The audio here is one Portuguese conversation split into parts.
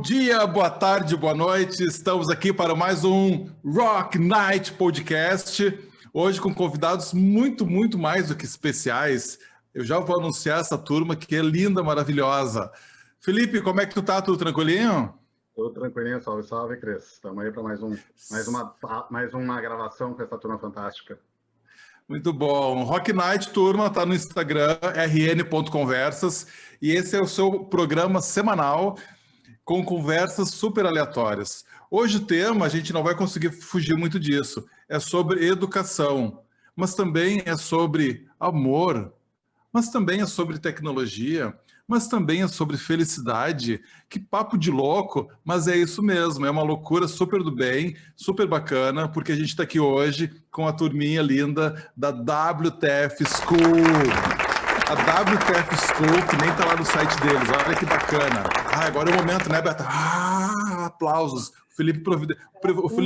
dia, boa tarde, boa noite. Estamos aqui para mais um Rock Night Podcast. Hoje com convidados muito mais do que especiais. Eu já vou anunciar essa turma que é linda, maravilhosa. Felipe, como é que tu tá? Tudo tranquilinho? Tudo tranquilinho, salve, Cris. Estamos aí para mais uma gravação com essa turma fantástica. Muito bom. Rock Night, turma, tá no Instagram, rn.conversas, e esse é o seu programa semanal com conversas super aleatórias. Hoje o tema, a gente não vai conseguir fugir muito disso, é sobre educação, mas também é sobre amor, mas também é sobre tecnologia, mas também é sobre felicidade. Que papo de louco, mas é isso mesmo, é uma loucura super do bem, super bacana, porque a gente está aqui hoje com a turminha linda da WTF School. A WTF School, que nem está lá no site deles, olha que bacana. Agora é o momento, né, Beata? Aplausos. O Felipe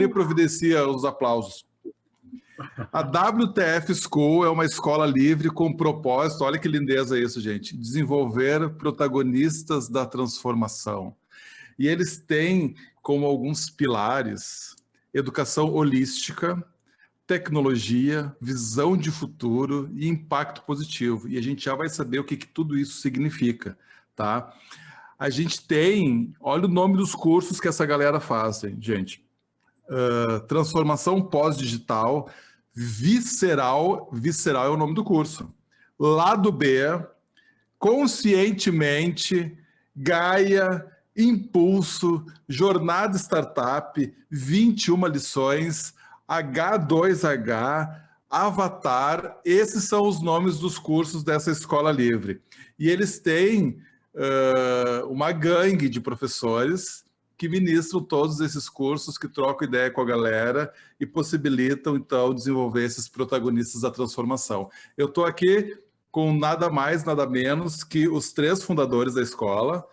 providencia os aplausos. A WTF School é uma escola livre com propósito, olha que lindeza isso, gente, desenvolver protagonistas da transformação. E eles têm como alguns pilares educação holística, tecnologia, visão de futuro e impacto positivo. E a gente já vai saber o que tudo isso significa, tá? A gente tem, olha o nome dos cursos que essa galera faz, gente. Transformação pós-digital, visceral é o nome do curso. Lado B, conscientemente, Gaia, impulso, jornada startup, 21 lições, H2H, Avatar, esses são os nomes dos cursos dessa escola livre. E eles têm uma gangue de professores que ministram todos esses cursos, que trocam ideia com a galera e possibilitam, então, desenvolver esses protagonistas da transformação. Eu estou aqui com nada mais, nada menos que os 3 fundadores da escola,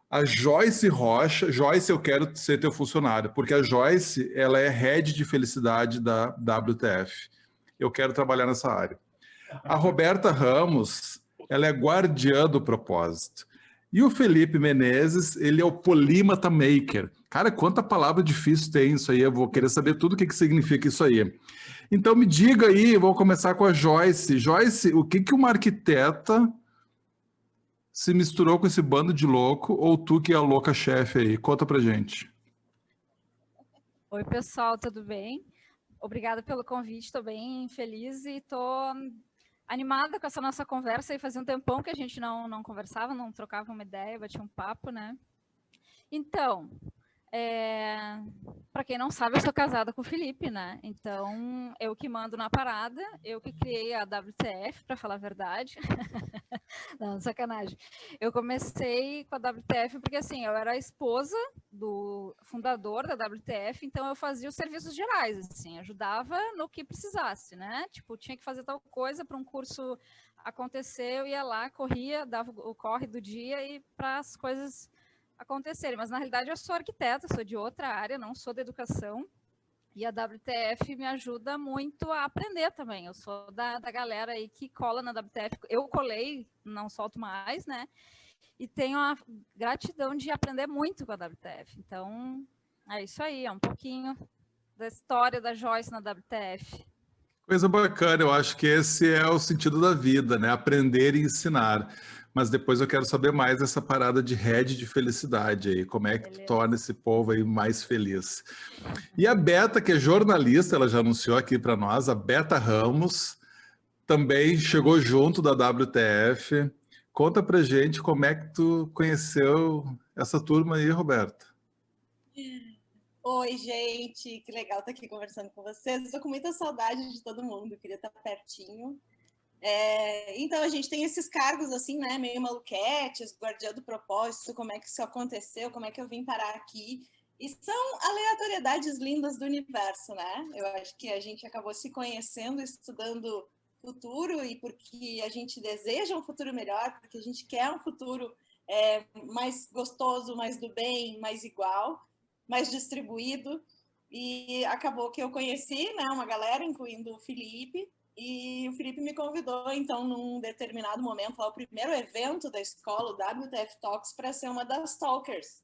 a Joyce Rocha. Joyce, eu quero ser teu funcionário, porque a Joyce, ela é head de felicidade da WTF. Eu quero trabalhar nessa área. A Roberta Ramos, ela é guardiã do propósito. E o Felipe Menezes, ele é o polímata maker. Cara, quanta palavra difícil tem isso aí, eu vou querer saber tudo o que significa isso aí. Então me diga aí, vou começar com a Joyce. Joyce, o que uma arquiteta se misturou com esse bando de louco, ou tu que é a louca chefe aí? Conta pra gente. Oi, pessoal, tudo bem? Obrigada pelo convite, estou bem feliz e estou animada com essa nossa conversa. E fazia um tempão que a gente não conversava, não trocava uma ideia, batia um papo, né? Então, para quem não sabe, eu sou casada com o Felipe, né? Então, eu que mando na parada, eu que criei a WTF, para falar a verdade. Não, sacanagem. Eu comecei com a WTF porque, assim, eu era a esposa do fundador da WTF, então eu fazia os serviços gerais, assim, ajudava no que precisasse, né? Tipo, tinha que fazer tal coisa para um curso acontecer, eu ia lá, corria, dava o corre do dia e para as coisas acontecerem. Mas, na realidade, eu sou arquiteta, sou de outra área, não sou da educação. E a WTF me ajuda muito a aprender também. Eu sou da galera aí que cola na WTF. Eu colei, não solto mais, né? E tenho a gratidão de aprender muito com a WTF. Então, é isso aí, é um pouquinho da história da Joyce na WTF. Coisa bacana, eu acho que esse é o sentido da vida, né? Aprender e ensinar. Mas depois eu quero saber mais dessa parada de rede de felicidade aí. Como é que tu torna esse povo aí mais feliz? E a Beta, que é jornalista, ela já anunciou aqui para nós, a Beta Ramos, também chegou junto da WTF. Conta pra gente como é que tu conheceu essa turma aí, Roberta. Oi, gente, que legal estar aqui conversando com vocês. Estou com muita saudade de todo mundo, queria estar pertinho. Então, a gente tem esses cargos, assim, né, meio maluquetes, guardiã do propósito, como é que isso aconteceu, como é que eu vim parar aqui. E são aleatoriedades lindas do universo, né? Eu acho que a gente acabou se conhecendo, estudando futuro, e porque a gente deseja um futuro melhor, porque a gente quer um futuro mais gostoso, mais do bem, mais igual, mais distribuído. E acabou que eu conheci, né, uma galera, incluindo o Felipe, e o Felipe me convidou, então, num determinado momento, lá, o primeiro evento da escola, o WTF Talks, para ser uma das talkers.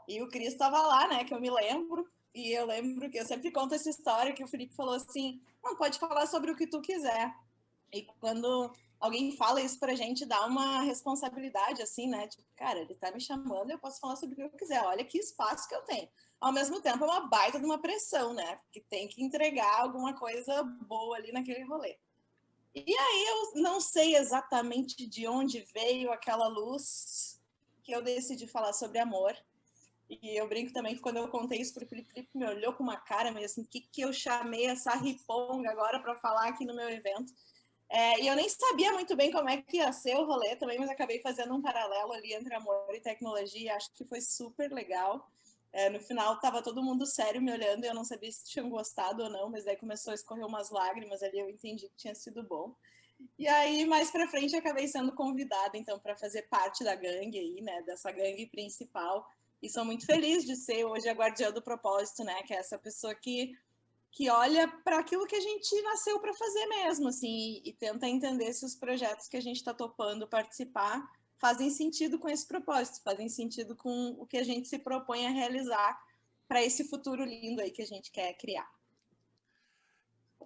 E o Cris estava lá, né, que eu me lembro, e eu lembro que eu sempre conto essa história que o Felipe falou assim, não, pode falar sobre o que tu quiser. E quando alguém fala isso pra gente, dá uma responsabilidade, assim, né, tipo, cara, ele tá me chamando, eu posso falar sobre o que eu quiser, olha que espaço que eu tenho. Ao mesmo tempo, é uma baita de uma pressão, né, porque tem que entregar alguma coisa boa ali naquele rolê. E aí eu não sei exatamente de onde veio aquela luz que eu decidi falar sobre amor. E eu brinco também que quando eu contei isso pro Felipe, Felipe me olhou com uma cara meio assim, o que eu chamei essa riponga agora para falar aqui no meu evento? E eu nem sabia muito bem como é que ia ser o rolê também, mas acabei fazendo um paralelo ali entre amor e tecnologia, acho que foi super legal. No final estava todo mundo sério me olhando e eu não sabia se tinham gostado ou não, mas daí começou a escorrer umas lágrimas ali, eu entendi que tinha sido bom. E aí, mais para frente, acabei sendo convidada, então, para fazer parte da gangue aí, né, dessa gangue principal. E sou muito feliz de ser hoje a guardiã do propósito, né, que é essa pessoa que olha para aquilo que a gente nasceu para fazer mesmo, assim, e tenta entender se os projetos que a gente está topando participar fazem sentido com esse propósito, fazem sentido com o que a gente se propõe a realizar para esse futuro lindo aí que a gente quer criar.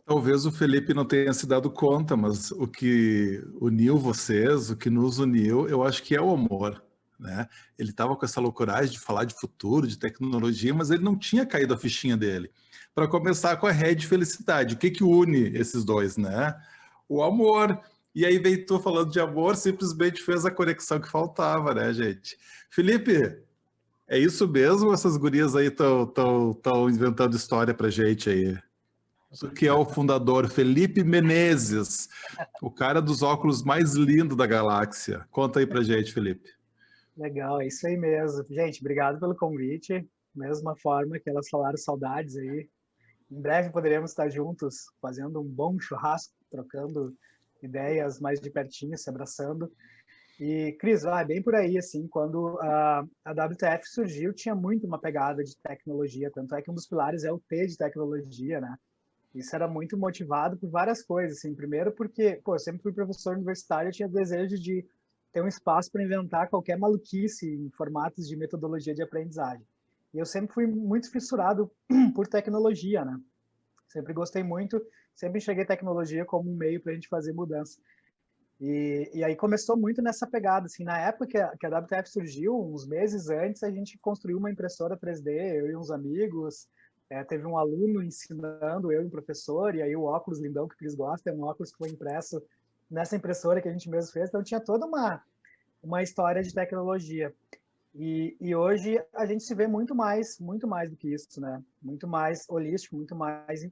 Talvez o Felipe não tenha se dado conta, mas o que uniu vocês, o que nos uniu, eu acho que é o amor, né? Ele estava com essa loucuragem de falar de futuro, de tecnologia, mas ele não tinha caído a fichinha dele. Para começar com a rede felicidade, o que que une esses dois, né? O amor. E aí veio tu falando de amor, simplesmente fez a conexão que faltava, né, gente? Felipe, é isso mesmo? Essas gurias aí estão inventando história pra gente aí? Isso que é o fundador, Felipe Menezes, o cara dos óculos mais lindo da galáxia. Conta aí pra gente, Felipe. Legal, é isso aí mesmo. Gente, obrigado pelo convite. Mesma forma que elas falaram, saudades aí. Em breve poderemos estar juntos, fazendo um bom churrasco, trocando ideias mais de pertinho, se abraçando. E, Cris, vai bem por aí, assim, quando a WTF surgiu, tinha muito uma pegada de tecnologia, tanto é que um dos pilares é o T de tecnologia, né? Isso era muito motivado por várias coisas, assim. Primeiro porque, pô, eu sempre fui professor universitário, eu tinha desejo de ter um espaço para inventar qualquer maluquice em formatos de metodologia de aprendizagem. E eu sempre fui muito fissurado por tecnologia, né? Sempre gostei muito, sempre enxerguei tecnologia como um meio para a gente fazer mudança. E aí começou muito nessa pegada, assim, na época que a WTF surgiu, uns meses antes, a gente construiu uma impressora 3D, eu e uns amigos, teve um aluno ensinando, eu e um professor, e aí o óculos lindão que o Cris gosta, é um óculos que foi impresso nessa impressora que a gente mesmo fez, então tinha toda uma história de tecnologia. E hoje a gente se vê muito mais do que isso, né? Muito mais holístico, muito mais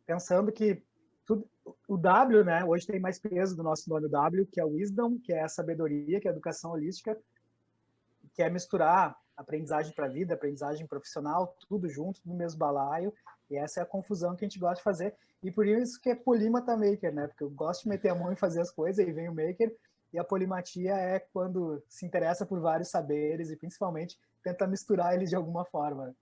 pensando que tudo, o W, né? Hoje tem mais peso do nosso nome W, que é o Wisdom, que é a sabedoria, que é a educação holística, que é misturar aprendizagem para a vida, aprendizagem profissional, tudo junto, no mesmo balaio. E essa é a confusão que a gente gosta de fazer. E por isso que é polímata maker, né? Porque eu gosto de meter a mão e fazer as coisas, e vem o maker. E a polimatia é quando se interessa por vários saberes e, principalmente, tenta misturar eles de alguma forma.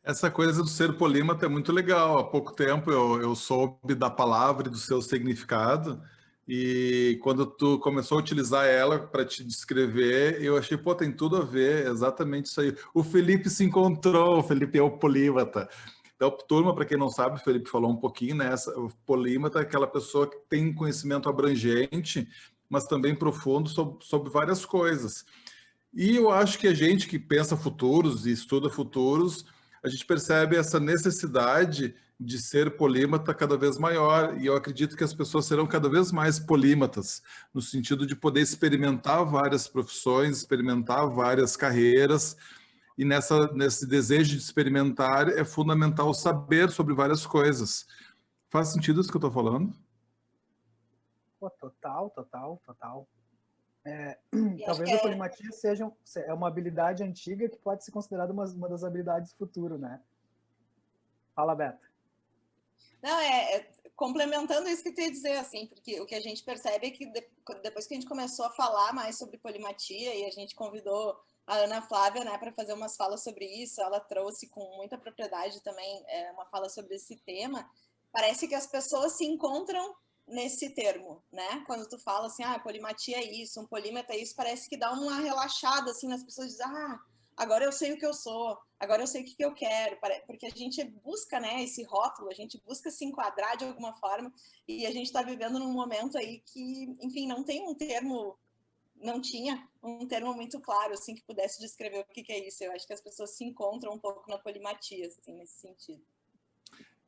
Essa coisa do ser polímata é muito legal. Há pouco tempo eu soube da palavra e do seu significado, e quando tu começou a utilizar ela para te descrever, eu achei, pô, tem tudo a ver, exatamente isso aí. O Felipe se encontrou, o Felipe é o polímata. Então, turma, para quem não sabe, o Felipe falou um pouquinho, né? O polímata é aquela pessoa que tem conhecimento abrangente, mas também profundo sobre várias coisas. E eu acho que a gente que pensa futuros e estuda futuros, a gente percebe essa necessidade de ser polímata cada vez maior, e eu acredito que as pessoas serão cada vez mais polímatas, no sentido de poder experimentar várias profissões, experimentar várias carreiras, e nesse desejo de experimentar é fundamental saber sobre várias coisas. Faz sentido isso que eu estou falando? Pô, total. Talvez a polimatia seja uma habilidade antiga que pode ser considerada uma das habilidades do futuro, né? Fala, Beto. Não, complementando isso que tu ia dizer, assim, porque o que a gente percebe é que depois que a gente começou a falar mais sobre polimatia e a gente convidou a Ana Flávia, né, para fazer umas falas sobre isso, ela trouxe com muita propriedade também uma fala sobre esse tema, parece que as pessoas se encontram nesse termo, né? Quando tu fala assim, polimatia é isso, um polímata é isso, parece que dá uma relaxada, assim, nas pessoas dizem, agora eu sei o que eu sou, agora eu sei o que eu quero, porque a gente busca, né, esse rótulo, a gente busca se enquadrar de alguma forma, e a gente está vivendo num momento aí que, enfim, não tem um termo, não tinha um termo muito claro, assim, que pudesse descrever o que é isso. Eu acho que as pessoas se encontram um pouco na polimatia, assim, nesse sentido.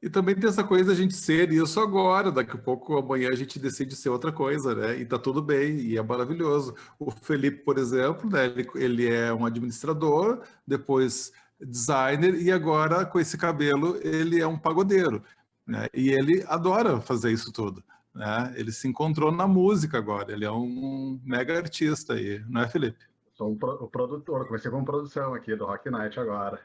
E também tem essa coisa da gente ser isso agora, daqui a pouco, amanhã, a gente decide ser outra coisa, né? E tá tudo bem, e é maravilhoso. O Felipe, por exemplo, né? Ele é um administrador, depois designer, e agora, com esse cabelo, ele é um pagodeiro, né? E ele adora fazer isso tudo, né? Ele se encontrou na música agora, ele é um mega artista aí, não é, Felipe? Sou o produtor, comecei com produção aqui do Rock Night agora.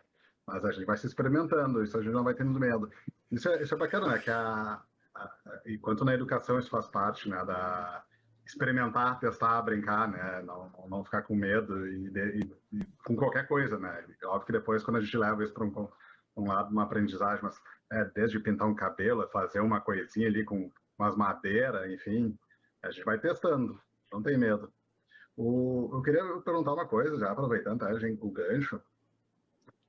Mas a gente vai se experimentando, isso a gente não vai tendo medo. Isso é bacana, né? Que enquanto na educação isso faz parte, né? Da experimentar, testar, brincar, né? Não ficar com medo e com qualquer coisa, né? Óbvio que depois, quando a gente leva isso para um lado, uma aprendizagem, mas desde pintar um cabelo, fazer uma coisinha ali com umas madeiras, enfim, a gente vai testando, não tem medo. Eu queria perguntar uma coisa, já aproveitando o gancho.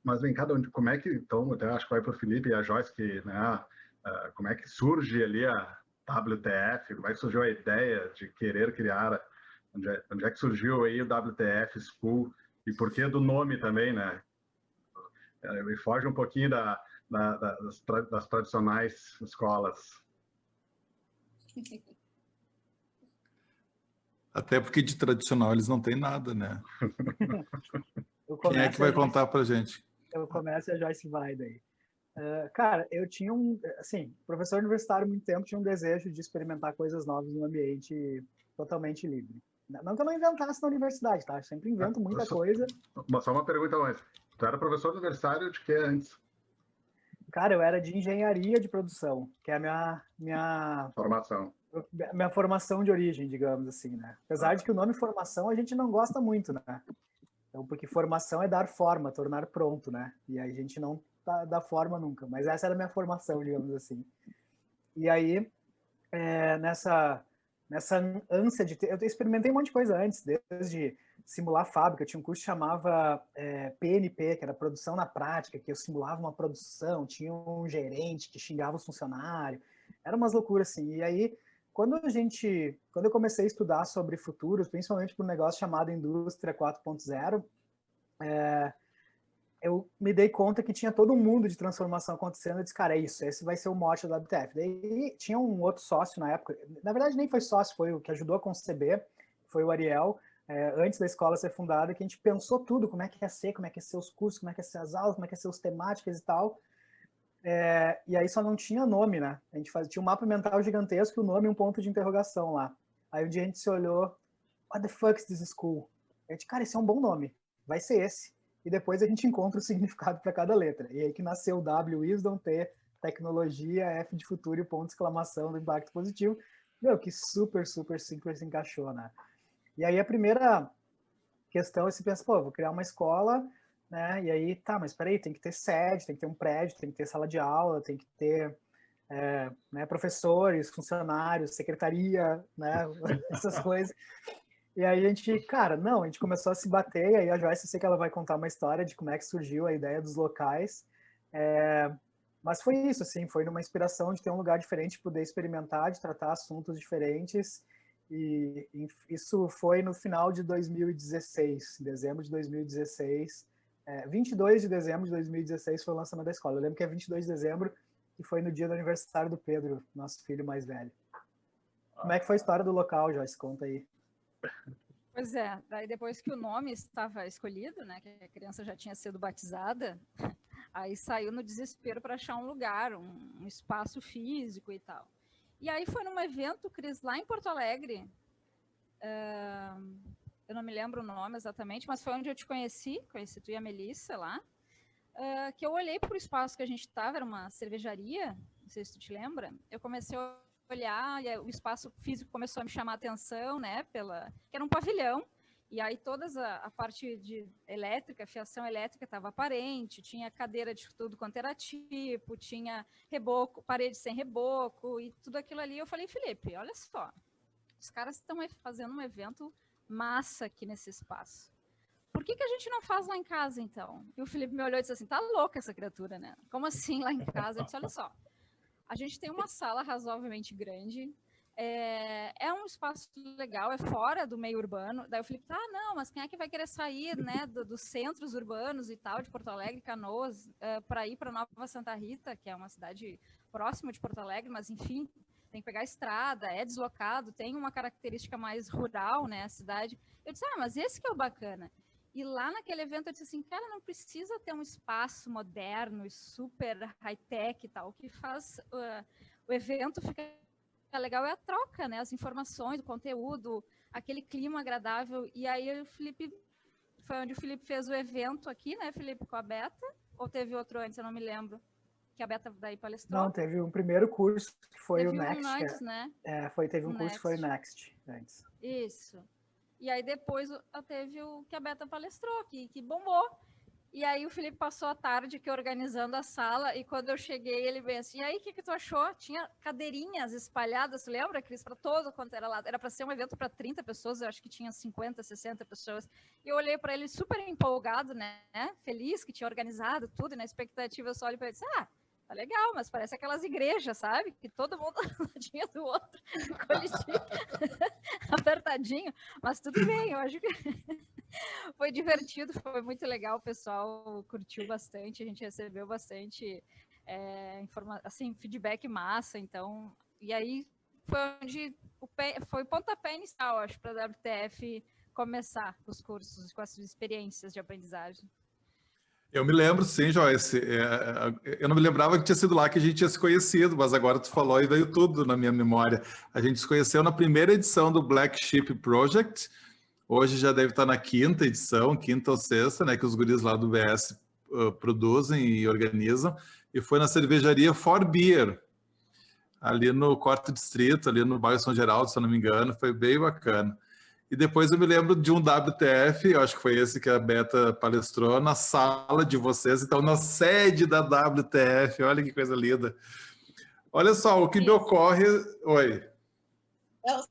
Mas vem cá, como é que, então, até acho que vai para o Felipe e a Joyce, que, né, como é que surge ali a WTF, como é que surgiu a ideia de querer criar, onde é que surgiu aí o WTF School, e por que do nome também, né? E foge um pouquinho das tradicionais escolas. Até porque de tradicional eles não têm nada, né? Quem é que vai contar pra gente? Eu começo e a Joyce vai daí. Cara, eu tinha professor universitário há muito tempo, tinha um desejo de experimentar coisas novas num ambiente totalmente livre. Não que eu não inventasse na universidade, tá? Eu sempre invento muita coisa. Só uma pergunta antes. Tu era professor universitário de que antes? Cara, eu era de engenharia de produção, que é a minha formação. Minha formação de origem, digamos assim, né? Apesar de que o nome formação a gente não gosta muito, né? Então, porque formação é dar forma, tornar pronto, né? E aí a gente não dá forma nunca. Mas essa era a minha formação, digamos assim. E aí, nessa ânsia de ter... Eu experimentei um monte de coisa antes, desde simular fábrica. Eu tinha um curso que chamava PNP, que era Produção na Prática, que eu simulava uma produção, tinha um gerente que xingava os funcionários. Era umas loucuras, assim. E aí, quando eu comecei a estudar sobre futuros, principalmente para um negócio chamado Indústria 4.0, eu me dei conta que tinha todo um mundo de transformação acontecendo. Eu disse, cara, é isso, esse vai ser o mote da WTF. Daí tinha um outro sócio na época, na verdade nem foi sócio, foi o que ajudou a conceber, foi o Ariel, antes da escola ser fundada, que a gente pensou tudo, como é que ia ser os cursos, como é que ia ser as aulas, como é que ia ser as temáticas e tal. E aí só não tinha nome, né? A gente tinha um mapa mental gigantesco, o nome e um ponto de interrogação lá. Aí um dia a gente se olhou, what the fuck is this school? A gente, cara, esse é um bom nome, vai ser esse. E depois a gente encontra o significado para cada letra. E aí que nasceu o W, Wisdom, T, Tecnologia, F de Futuro e ponto de exclamação do impacto positivo. Meu, que super simples se encaixou, né? E aí a primeira questão é se pensa, pô, vou criar uma escola, né? E aí, tá, mas peraí, tem que ter sede, tem que ter um prédio, tem que ter sala de aula, tem que ter professores, funcionários, secretaria, né? Essas coisas. E aí a gente começou a se bater, e aí a Joyce, eu sei que ela vai contar uma história de como é que surgiu a ideia dos locais, mas foi isso, assim, foi numa inspiração de ter um lugar diferente, poder experimentar, de tratar assuntos diferentes, e isso foi no final de 2016, dezembro de 2016, 22 de dezembro de 2016 foi o lançamento da escola. Eu lembro que é 22 de dezembro, que foi no dia do aniversário do Pedro, nosso filho mais velho. Como é que foi a história do local, Joyce? Conta aí. Pois é, daí depois que o nome estava escolhido, né, que a criança já tinha sido batizada, aí saiu no desespero para achar um lugar, um espaço físico e tal. E aí foi num evento, Cris, lá em Porto Alegre, eu não me lembro o nome exatamente, mas foi onde eu te conheci tu e a Melissa lá, que eu olhei para o espaço que a gente estava, era uma cervejaria, não sei se tu te lembra, eu comecei a olhar, e o espaço físico começou a me chamar a atenção, né, que era um pavilhão, E aí a parte de elétrica, fiação elétrica estava aparente, tinha cadeira de tudo quanto era tipo, tinha reboco, parede sem reboco e tudo aquilo ali. Eu falei, Felipe, olha só, os caras estão fazendo um evento massa aqui nesse espaço. Por que a gente não faz lá em casa, então? E o Felipe me olhou e disse assim, tá louca essa criatura, né? Como assim lá em casa? Eu disse, olha só, a gente tem uma sala razoavelmente grande, é um espaço legal, é fora do meio urbano. Daí o Felipe, não, mas quem é que vai querer sair, né, dos centros urbanos e tal, de Porto Alegre, Canoas, para ir para Nova Santa Rita, que é uma cidade próxima de Porto Alegre, mas enfim, tem que pegar a estrada, é deslocado, tem uma característica mais rural, né, a cidade. Eu disse, mas esse que é o bacana. E lá naquele evento eu disse assim, cara, não precisa ter um espaço moderno e super high-tech e tal, o que faz o evento ficar legal é a troca, né? As informações, o conteúdo, aquele clima agradável. E aí o Felipe, foi onde o Felipe fez o evento aqui, né, Felipe, com a Beta? Ou teve outro antes, eu não me lembro. Que a Beta daí palestrou? Não, teve um primeiro curso que foi teve o Next. Antes, né? Teve um curso que foi o Next antes. Isso. E aí depois teve o que a Beta palestrou, que bombou. E aí o Felipe passou a tarde aqui organizando a sala, e quando eu cheguei, ele veio assim, e aí, o que tu achou? Tinha cadeirinhas espalhadas, tu lembra, Cris? Para todo quanto era lá. Era para ser um evento para 30 pessoas, eu acho que tinha 50, 60 pessoas. E eu olhei para ele super empolgado, né? Feliz que tinha organizado tudo, e na expectativa eu só olhei para ele e disse, tá legal, mas parece aquelas igrejas, sabe? Que todo mundo tinha do outro, coletivo, apertadinho. Mas tudo bem, eu acho que foi divertido, foi muito legal, o pessoal curtiu bastante, a gente recebeu bastante assim, feedback massa, então, e aí foi onde foi o pontapé inicial, acho, para a WTF começar os cursos com as experiências de aprendizagem. Eu me lembro, sim, Joyce. Eu não me lembrava que tinha sido lá que a gente tinha se conhecido, mas agora tu falou e veio tudo na minha memória. A gente se conheceu na primeira edição do Black Sheep Project. Hoje já deve estar na quinta edição, quinta ou sexta, né, que os guris lá do BS produzem e organizam. E foi na cervejaria For Beer, ali no Quarto Distrito, ali no bairro São Geraldo, se eu não me engano. Foi bem bacana. E depois eu me lembro de um WTF, eu acho que foi esse que a Beta palestrou, na sala de vocês, então na sede da WTF, olha que coisa linda. Olha só, o que me ocorre... Oi.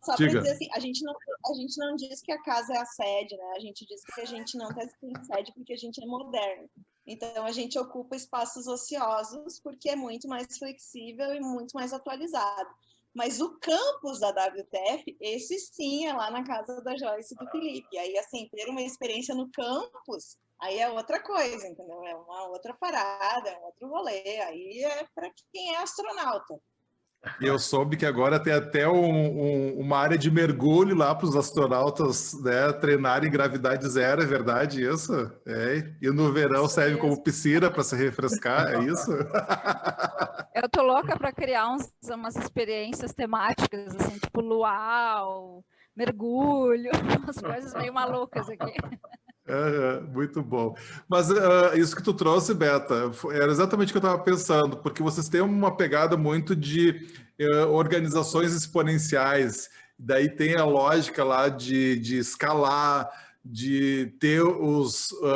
Só para dizer assim, a gente não diz que a casa é a sede, né? A gente diz que a gente não está em sede porque a gente é moderno. Então, a gente ocupa espaços ociosos porque é muito mais flexível e muito mais atualizado. Mas o campus da WTF, esse sim é lá na casa da Joyce e do Felipe. E aí, assim, ter uma experiência no campus, aí é outra coisa, entendeu? É uma outra parada, é um outro rolê. Aí é para quem é astronauta. E eu soube que agora tem até uma área de mergulho lá para os astronautas, né, treinarem gravidade zero, é verdade isso? E no verão serve como piscina para se refrescar, é isso? Eu tô louca para criar umas experiências temáticas, assim, tipo luau, mergulho, umas coisas meio malucas aqui. Muito bom. Mas isso que tu trouxe, Beta, era exatamente o que eu estava pensando, porque vocês têm uma pegada muito de organizações exponenciais, daí tem a lógica lá de escalar, de ter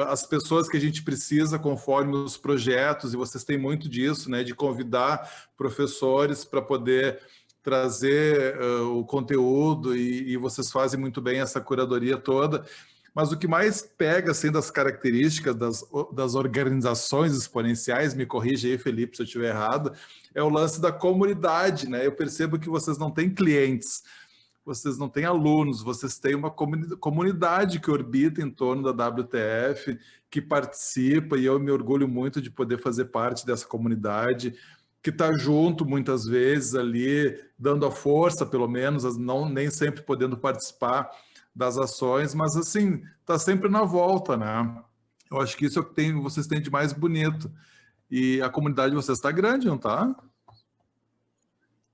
as pessoas que a gente precisa conforme os projetos, e vocês têm muito disso, né, de convidar professores para poder trazer o conteúdo, e vocês fazem muito bem essa curadoria toda. Mas o que mais pega, assim, das características das organizações exponenciais, me corrija aí, Felipe, se eu estiver errado, é o lance da comunidade, né? Eu percebo que vocês não têm clientes, vocês não têm alunos, vocês têm uma comunidade que orbita em torno da WTF, que participa, e eu me orgulho muito de poder fazer parte dessa comunidade, que está junto muitas vezes ali, dando a força, pelo menos, nem sempre podendo participar das ações, mas assim, está sempre na volta, né? Eu acho que isso é o que vocês têm de mais bonito. E a comunidade de vocês está grande, não está?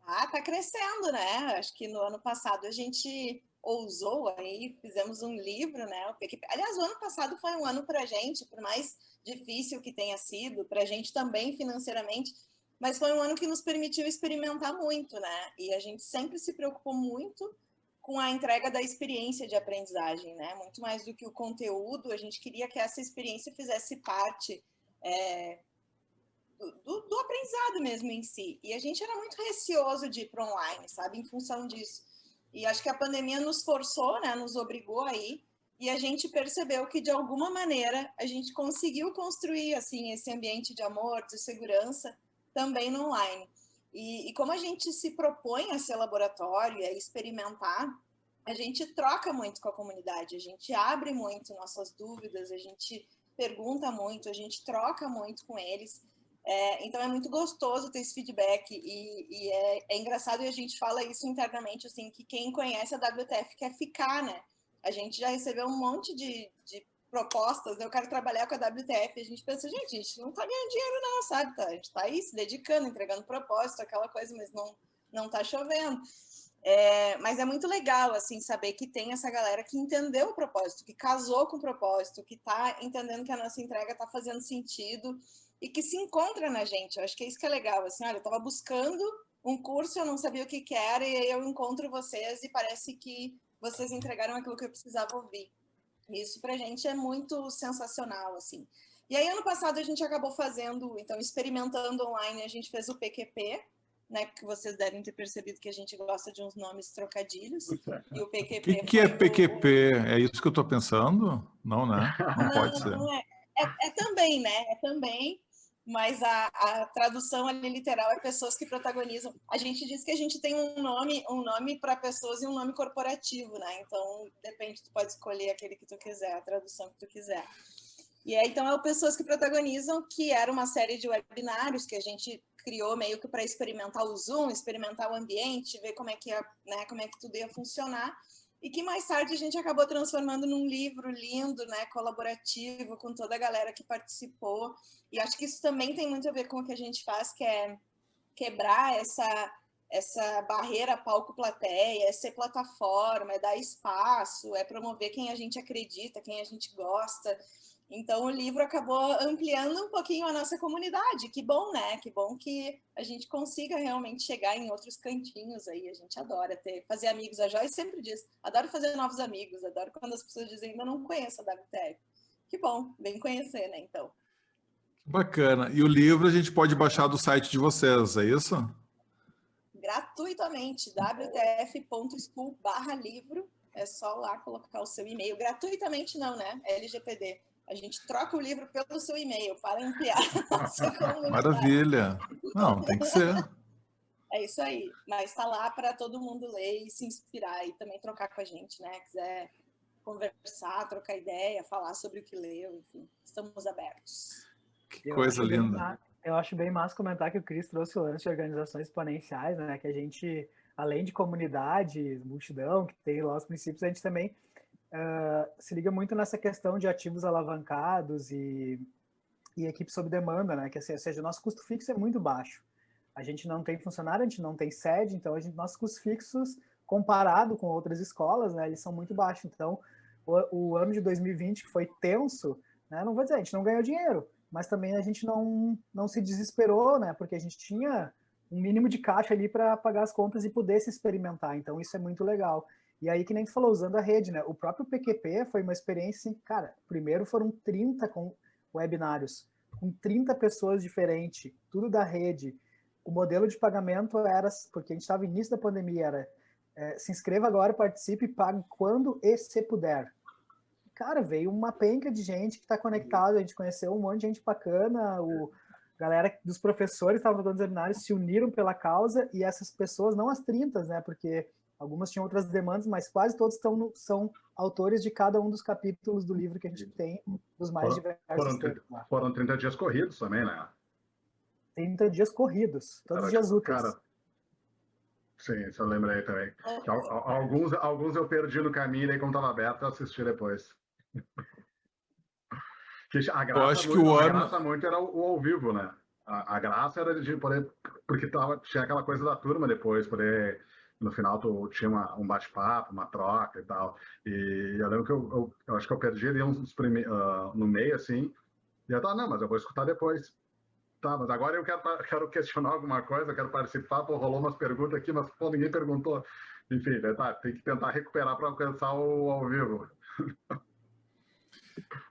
Tá crescendo, né? Acho que no ano passado a gente ousou aí, fizemos um livro, né? Aliás, o ano passado foi um ano para a gente, por mais difícil que tenha sido, para a gente também financeiramente, mas foi um ano que nos permitiu experimentar muito, né? E a gente sempre se preocupou muito com a entrega da experiência de aprendizagem, né? Muito mais do que o conteúdo, a gente queria que essa experiência fizesse parte do aprendizado mesmo em si. E a gente era muito receoso de ir para online, sabe? Em função disso. E acho que a pandemia nos forçou, né? Nos obrigou a ir. E a gente percebeu que, de alguma maneira, a gente conseguiu construir, assim, esse ambiente de amor, de segurança, também no online. E como a gente se propõe a ser laboratório e a experimentar, a gente troca muito com a comunidade, a gente abre muito nossas dúvidas, a gente pergunta muito, a gente troca muito com eles. Então é muito gostoso ter esse feedback e é engraçado, e a gente fala isso internamente, assim, que quem conhece a WTF quer ficar, né? A gente já recebeu um monte de propostas, eu quero trabalhar com a WTF, e a gente pensa, gente, a gente não tá ganhando dinheiro não, sabe? A gente tá aí se dedicando, entregando propósito, aquela coisa, mas não tá chovendo. Mas é muito legal, assim, saber que tem essa galera que entendeu o propósito, que casou com o propósito, que tá entendendo que a nossa entrega tá fazendo sentido e que se encontra na gente. Eu acho que é isso que é legal, assim, olha, eu tava buscando um curso, eu não sabia o que era, e aí eu encontro vocês e parece que vocês entregaram aquilo que eu precisava ouvir. Isso pra gente é muito sensacional, assim. E aí, ano passado, a gente acabou fazendo, então, experimentando online, a gente fez o PQP, né, que vocês devem ter percebido que a gente gosta de uns nomes trocadilhos. E o PQP O que é PQP? É isso que eu estou pensando? Não, né? Não pode ser. Não é. É também, né? É também, mas a tradução ali literal é pessoas que protagonizam. A gente diz que a gente tem um nome para pessoas e um nome corporativo, né? Então, depende, tu pode escolher aquele que tu quiser, a tradução que tu quiser. E aí, então, é o Pessoas que Protagonizam, que era uma série de webinários que a gente criou meio que para experimentar o Zoom, experimentar o ambiente, ver como é que tudo ia funcionar. E que mais tarde a gente acabou transformando num livro lindo, né, colaborativo, com toda a galera que participou. E acho que isso também tem muito a ver com o que a gente faz, que é quebrar essa barreira palco-plateia, é ser plataforma, é dar espaço, é promover quem a gente acredita, quem a gente gosta. Então, o livro acabou ampliando um pouquinho a nossa comunidade. Que bom, né? Que bom que a gente consiga realmente chegar em outros cantinhos aí. A gente adora fazer amigos. A Joyce sempre diz, adoro fazer novos amigos, adoro quando as pessoas dizem, ainda não conheço a WTF. Que bom, vem conhecer, né, então. Bacana. E o livro a gente pode baixar do site de vocês, é isso? Gratuitamente, wtf.school/livro. É só lá colocar o seu e-mail. Gratuitamente não, né? É LGPD. A gente troca o livro pelo seu e-mail para ampliar a nossa comunidade. Maravilha. Não, tem que ser. É isso aí. Mas está lá para todo mundo ler e se inspirar e também trocar com a gente, né? Quiser conversar, trocar ideia, falar sobre o que leu, enfim, estamos abertos. Que coisa linda. Eu acho bem massa comentar que o Cris trouxe o lance de organizações exponenciais, né? Que a gente, além de comunidade, multidão, que tem lá os princípios, a gente também se liga muito nessa questão de ativos alavancados e equipe sob demanda, né? Que assim, ou seja, o nosso custo fixo é muito baixo. A gente não tem funcionário, a gente não tem sede, então nossos custos fixos, comparado com outras escolas, né? Eles são muito baixos. Então, o ano de 2020, que foi tenso, né? Não vou dizer, a gente não ganhou dinheiro, mas também a gente não se desesperou, né? Porque a gente tinha um mínimo de caixa ali para pagar as contas e poder se experimentar. Então, isso é muito legal. E aí, que nem tu falou, usando a rede, né? O próprio PQP foi uma experiência, cara, primeiro foram 30 webinários, com 30 pessoas diferentes, tudo da rede. O modelo de pagamento era, porque a gente estava no início da pandemia, era se inscreva agora, participe e pague quando e se puder. Cara, veio uma penca de gente que está conectada, a gente conheceu um monte de gente bacana, galera dos professores estavam dando seminários, se uniram pela causa, e essas pessoas, não as 30, né, porque algumas tinham outras demandas, mas quase todos são autores de cada um dos capítulos do livro que a gente tem, dos mais diversos temas. Foram 30 dias corridos também, né? 30 dias corridos, todos os dias úteis. Cara, sim, isso eu lembrei também. Alguns eu perdi no caminho, e como estava aberto, eu assisti depois. A graça muito era o ao vivo, né? A graça era de poder, porque tinha aquela coisa da turma depois, poder, no final tu tinha um bate-papo, uma troca e tal. E eu lembro que eu acho que eu perdi ali no meio, assim, e eu tava, não, mas eu vou escutar depois. Tá, mas agora eu quero questionar alguma coisa, eu quero participar, pô, rolou umas perguntas aqui, mas pô, ninguém perguntou. Enfim, né, tá, tem que tentar recuperar para alcançar o ao vivo.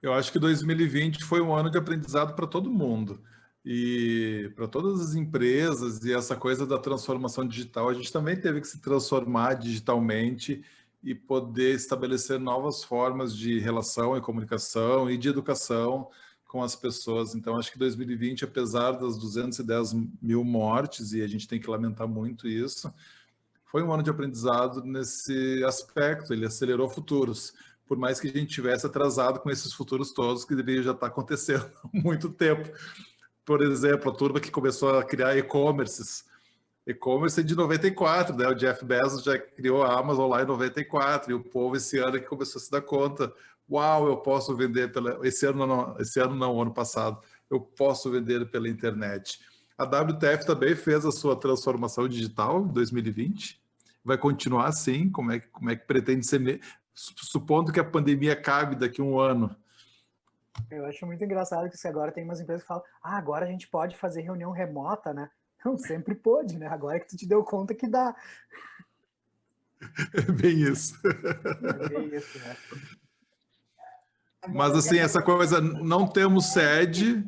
Eu acho que 2020 foi um ano de aprendizado para todo mundo. E para todas as empresas, e essa coisa da transformação digital, a gente também teve que se transformar digitalmente e poder estabelecer novas formas de relação e comunicação e de educação com as pessoas. Então, acho que 2020, apesar das 210 mil mortes, e a gente tem que lamentar muito isso, foi um ano de aprendizado nesse aspecto, ele acelerou futuros, por mais que a gente tivesse atrasado com esses futuros todos que deveriam já estar acontecendo há muito tempo. Por exemplo, a turma que começou a criar e-commerces. E-commerce é de 94, né? O Jeff Bezos já criou a Amazon lá em 94, e o povo esse ano que começou a se dar conta, uau, eu posso vender esse ano não, ano passado, eu posso vender pela internet. A WTF também fez a sua transformação digital em 2020, vai continuar assim? Como é que pretende ser, supondo que a pandemia acabe daqui a um ano? Eu acho muito engraçado que agora tem umas empresas que falam, agora a gente pode fazer reunião remota, né? Não, sempre pôde, né? Agora é que tu te deu conta que dá. É bem isso. É bem isso, né? Mas assim, essa coisa, não temos sede,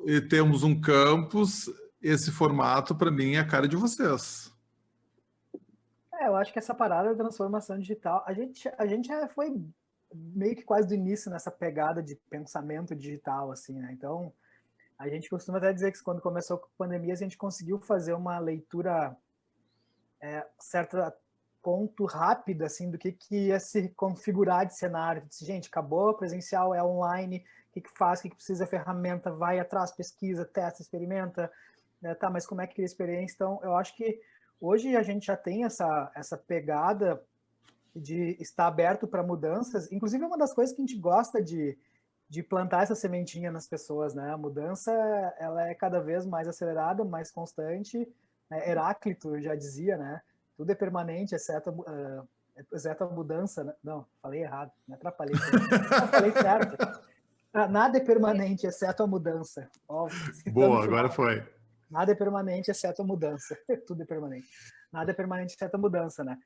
e temos um campus, esse formato para mim é a cara de vocês. Eu acho que essa parada da transformação digital, a gente já foi meio que quase do início nessa pegada de pensamento digital, assim, né? Então, a gente costuma até dizer que quando começou a pandemia, a gente conseguiu fazer uma leitura certa ponto rápida, assim, do que ia se configurar de cenário. Gente, acabou, presencial é online, o que faz, o que precisa, ferramenta, vai atrás, pesquisa, testa, experimenta, tá, mas como é que cria experiência? Então, eu acho que hoje a gente já tem essa pegada de estar aberto para mudanças. Inclusive, é uma das coisas que a gente gosta de plantar essa sementinha nas pessoas, né? A mudança, ela é cada vez mais acelerada, mais constante. Heráclito já dizia, né? Tudo é permanente, exceto a mudança. Né? Não, falei errado, me atrapalhei. Não, falei certo. Nada é permanente, exceto a mudança. Boa, agora foi. Nada é permanente, exceto a mudança. Tudo é permanente. Nada é permanente, exceto a mudança, né?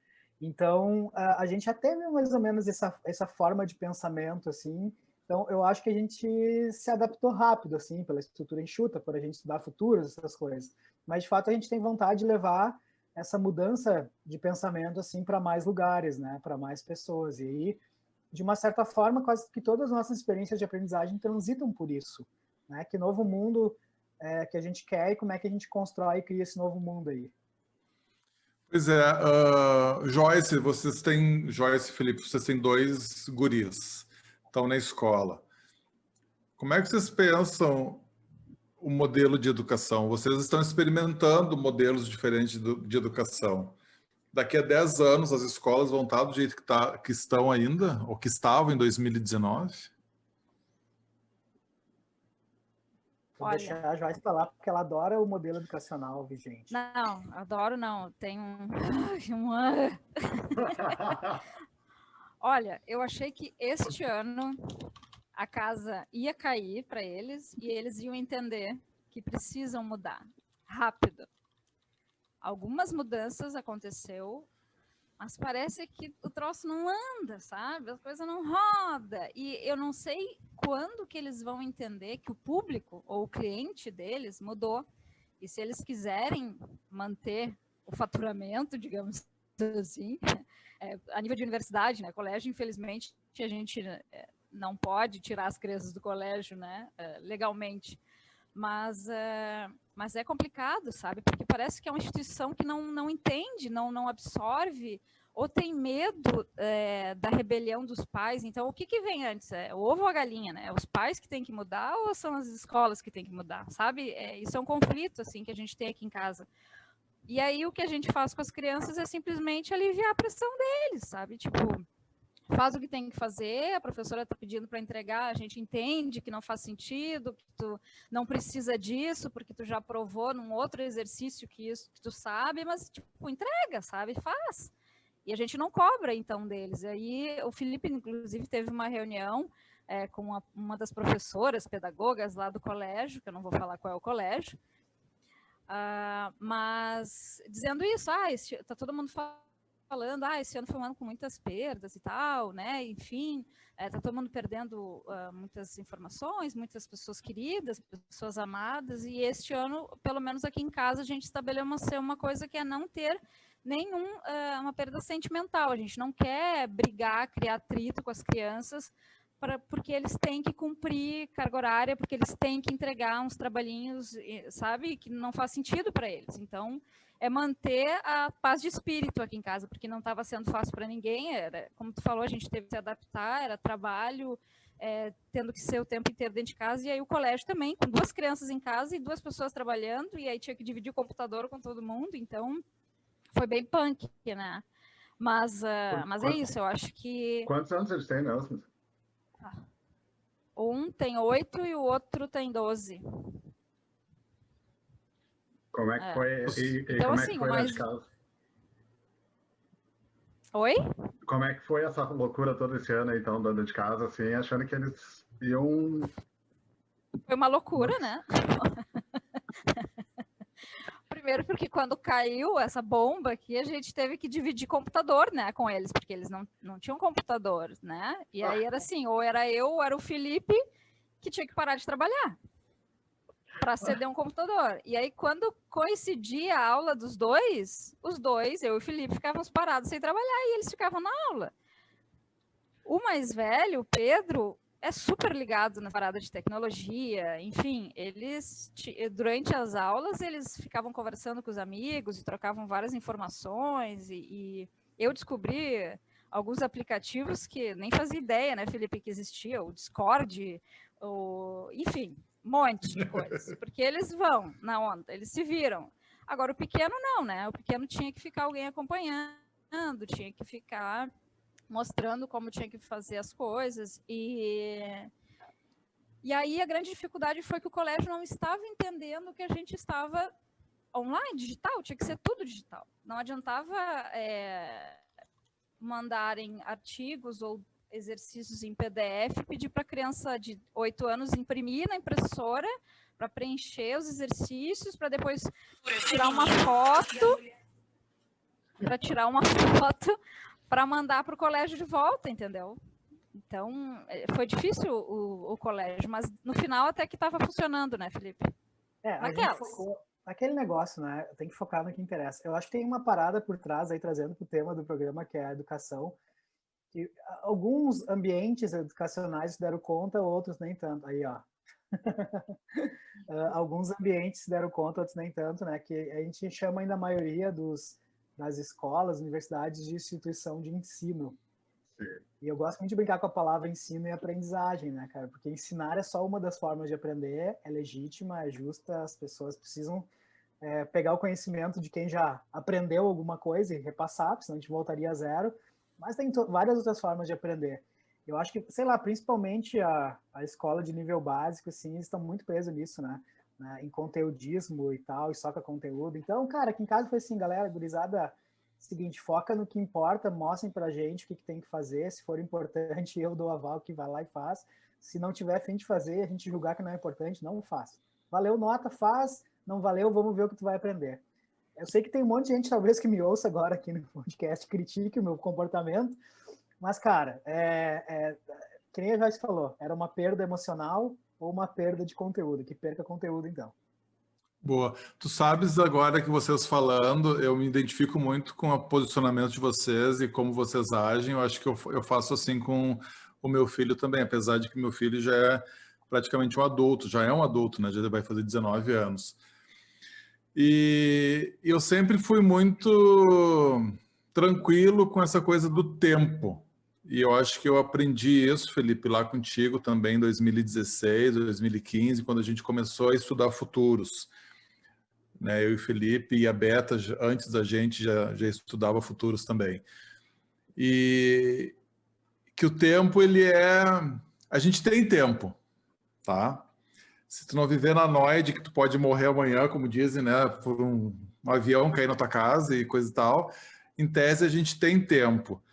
Então, a gente já teve mais ou menos essa forma de pensamento, assim. Então, eu acho que a gente se adaptou rápido, assim, pela estrutura enxuta, por a gente estudar futuros, essas coisas. Mas, de fato, a gente tem vontade de levar essa mudança de pensamento, assim, para mais lugares, né? Para mais pessoas. E aí, de uma certa forma, quase que todas as nossas experiências de aprendizagem transitam por isso, né? Que novo mundo que a gente quer e como é que a gente constrói e cria esse novo mundo aí. Pois é, Joyce e Felipe, vocês têm 2 guris, estão na escola. Como é que vocês pensam o modelo de educação? Vocês estão experimentando modelos diferentes de educação. Daqui a 10 anos, as escolas vão estar do jeito que estão ainda, ou que estavam em 2019? Vou deixar a Joyce falar, porque ela adora o modelo educacional vigente. Não, adoro não. Tem Olha, eu achei que este ano a casa ia cair para eles e eles iam entender que precisam mudar rápido. Algumas mudanças aconteceu, mas parece que o troço não anda, sabe? A coisa não roda. E eu não sei quando que eles vão entender que o público ou o cliente deles mudou. E se eles quiserem manter o faturamento, digamos assim, a nível de universidade, né? Colégio, infelizmente, a gente não pode tirar as crianças do colégio, né? Legalmente. Mas é complicado, sabe? Porque parece que é uma instituição que não entende, não absorve, ou tem medo da rebelião dos pais. Então, o que vem antes? É o ovo ou a galinha, né? É os pais que têm que mudar ou são as escolas que têm que mudar, sabe? Isso é um conflito, assim, que a gente tem aqui em casa. E aí, o que a gente faz com as crianças é simplesmente aliviar a pressão deles, sabe? Tipo, faz o que tem que fazer, a professora está pedindo para entregar, a gente entende que não faz sentido, que tu não precisa disso, porque tu já provou num outro exercício que tu sabe, mas, tipo, entrega, sabe? Faz. E a gente não cobra, então, deles. E aí, o Felipe, inclusive, teve uma reunião com uma das professoras, pedagogas lá do colégio, que eu não vou falar qual é o colégio, mas dizendo isso, está todo mundo falando falando, esse ano foi um ano com muitas perdas e tal, né? Enfim, tá todo mundo perdendo muitas informações, muitas pessoas queridas, pessoas amadas, e este ano, pelo menos aqui em casa, a gente estabeleceu uma coisa que é não ter uma perda sentimental. A gente não quer brigar, criar atrito com as crianças, porque eles têm que cumprir carga horária, porque eles têm que entregar uns trabalhinhos, sabe, que não faz sentido para eles. Então, é manter a paz de espírito aqui em casa, porque não estava sendo fácil para ninguém. Era, como tu falou, a gente teve que se adaptar, era trabalho, tendo que ser o tempo inteiro dentro de casa, e aí o colégio também, com 2 crianças em casa e 2 pessoas trabalhando, e aí tinha que dividir o computador com todo mundo, então foi bem punk, né? Mas é isso, eu acho que... Quantos anos eles têm, Nelson? Um tem 8 e o outro tem 12. Como é que foi? Então, como assim, é que foi mas... de casa? Oi? Como é que foi essa loucura todo esse ano, então, dando de casa, assim, achando que eles iam... Foi uma loucura, né? Primeiro porque quando caiu essa bomba aqui, a gente teve que dividir computador, né, com eles, porque eles não tinham computador, né? E aí era assim, ou era eu, ou era o Felipe, que tinha que parar de trabalhar para ceder um computador. E aí, quando coincidia a aula dos dois, os dois, eu e o Felipe, ficávamos parados sem trabalhar e eles ficavam na aula. O mais velho, o Pedro, é super ligado na parada de tecnologia, enfim, eles, durante as aulas, eles ficavam conversando com os amigos e trocavam várias informações, e eu descobri alguns aplicativos que nem fazia ideia, né, Felipe, que existia, o Discord, enfim, um monte de coisas, porque eles vão na onda, eles se viram. Agora, o pequeno não, né, o pequeno tinha que ficar alguém acompanhando, tinha que ficar mostrando como tinha que fazer as coisas, e aí a grande dificuldade foi que o colégio não estava entendendo que a gente estava online, digital, tinha que ser tudo digital. Não adiantava mandarem artigos ou exercícios em PDF, pedir para a criança de 8 anos imprimir na impressora para preencher os exercícios, para depois tirar uma foto, para mandar para o colégio de volta, entendeu? Então, foi difícil o colégio, mas no final até que estava funcionando, né, Felipe? A gente focou aquele negócio, né? Tem que focar no que interessa. Eu acho que tem uma parada por trás aí, trazendo para o tema do programa, que é a educação, que alguns ambientes educacionais se deram conta, outros nem tanto. Aí, ó. Alguns ambientes se deram conta, outros nem tanto, né? Que a gente chama ainda a maioria das escolas, universidades, de instituição de ensino. Sim. E eu gosto muito de brincar com a palavra ensino e aprendizagem, né, cara? Porque ensinar é só uma das formas de aprender, é legítima, é justa, as pessoas precisam pegar o conhecimento de quem já aprendeu alguma coisa e repassar, senão a gente voltaria a zero, mas tem várias outras formas de aprender. Eu acho que, sei lá, principalmente a escola de nível básico, assim, eles estão muito presos nisso, né? Em conteudismo e tal, e só com conteúdo. Então, cara, aqui em casa foi assim, galera, gurizada, seguinte, foca no que importa, mostrem pra gente o que tem que fazer, se for importante, eu dou aval que vai lá e faz. Se não tiver fim de fazer, a gente julgar que não é importante, não faz. Valeu, nota, faz, não valeu, vamos ver o que tu vai aprender. Eu sei que tem um monte de gente, talvez, que me ouça agora aqui no podcast, critique o meu comportamento, mas, cara, que nem a Joyce falou, era uma perda emocional ou uma perda de conteúdo, que perca conteúdo, então. Boa. Tu sabes agora que vocês falando, eu me identifico muito com o posicionamento de vocês e como vocês agem. Eu acho que eu faço assim com o meu filho também, apesar de que meu filho já é praticamente um adulto, já é um adulto, né? Já vai fazer 19 anos. E eu sempre fui muito tranquilo com essa coisa do tempo. E eu acho que eu aprendi isso, Felipe, lá contigo também em 2016, 2015, quando a gente começou a estudar futuros. Né, eu e o Felipe e a Beta, antes da gente, já estudava futuros também. E que o tempo, a gente tem tempo, tá? Se tu não viver na noide, que tu pode morrer amanhã, como dizem, né? Por um avião cair na tua casa e coisa e tal, em tese a gente tem tempo.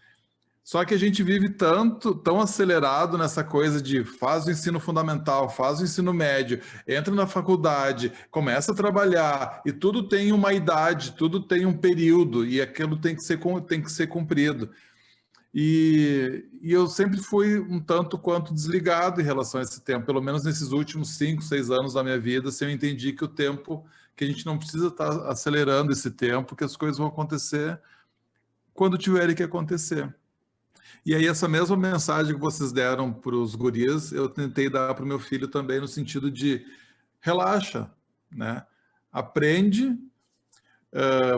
Só que a gente vive tão acelerado nessa coisa de faz o ensino fundamental, faz o ensino médio, entra na faculdade, começa a trabalhar, e tudo tem uma idade, tudo tem um período, e aquilo tem que ser cumprido. E eu sempre fui um tanto quanto desligado em relação a esse tempo, pelo menos nesses últimos 5, 6 anos da minha vida, assim, eu entendi que o tempo, que a gente não precisa estar acelerando esse tempo, que as coisas vão acontecer quando tiverem que acontecer. E aí essa mesma mensagem que vocês deram para os guris, eu tentei dar para o meu filho também, no sentido de relaxa, né? Aprende,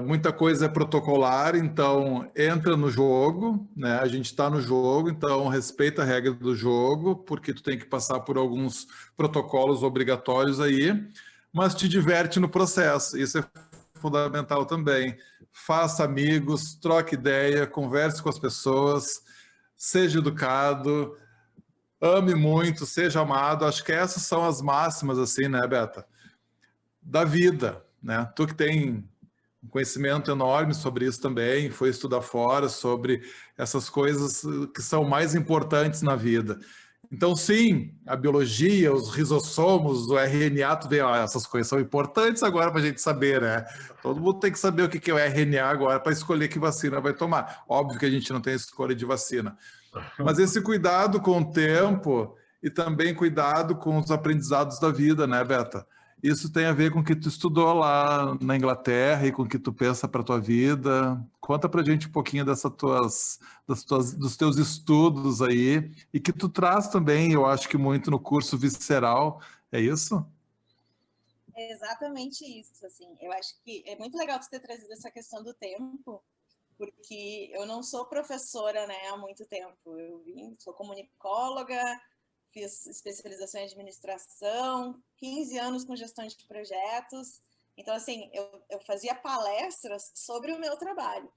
muita coisa é protocolar, então entra no jogo, né? A gente está no jogo, então respeita a regra do jogo, porque tu tem que passar por alguns protocolos obrigatórios aí, mas te diverte no processo, isso é fundamental também. Faça amigos, troque ideia, converse com as pessoas, seja educado, ame muito, seja amado. Acho que essas são as máximas, assim, né, Beta? Da vida, né? Tu que tem um conhecimento enorme sobre isso também, foi estudar fora sobre essas coisas que são mais importantes na vida. Então, sim, a biologia, os rizossomos, o RNA, tu vê, ó, essas coisas são importantes agora para a gente saber, né? Todo mundo tem que saber o que é o RNA agora para escolher que vacina vai tomar. Óbvio que a gente não tem escolha de vacina. Mas esse cuidado com o tempo e também cuidado com os aprendizados da vida, né, Beta? Isso tem a ver com o que tu estudou lá na Inglaterra e com o que tu pensa para a tua vida. Conta para a gente um pouquinho dos teus estudos aí e que tu traz também, eu acho que muito no curso Visceral, é isso? É exatamente isso, assim. Eu acho que é muito legal você ter trazido essa questão do tempo, porque eu não sou professora, né, há muito tempo. Sou comunicóloga, fiz especialização em administração, 15 anos com gestão de projetos. Então, assim, eu fazia palestras sobre o meu trabalho.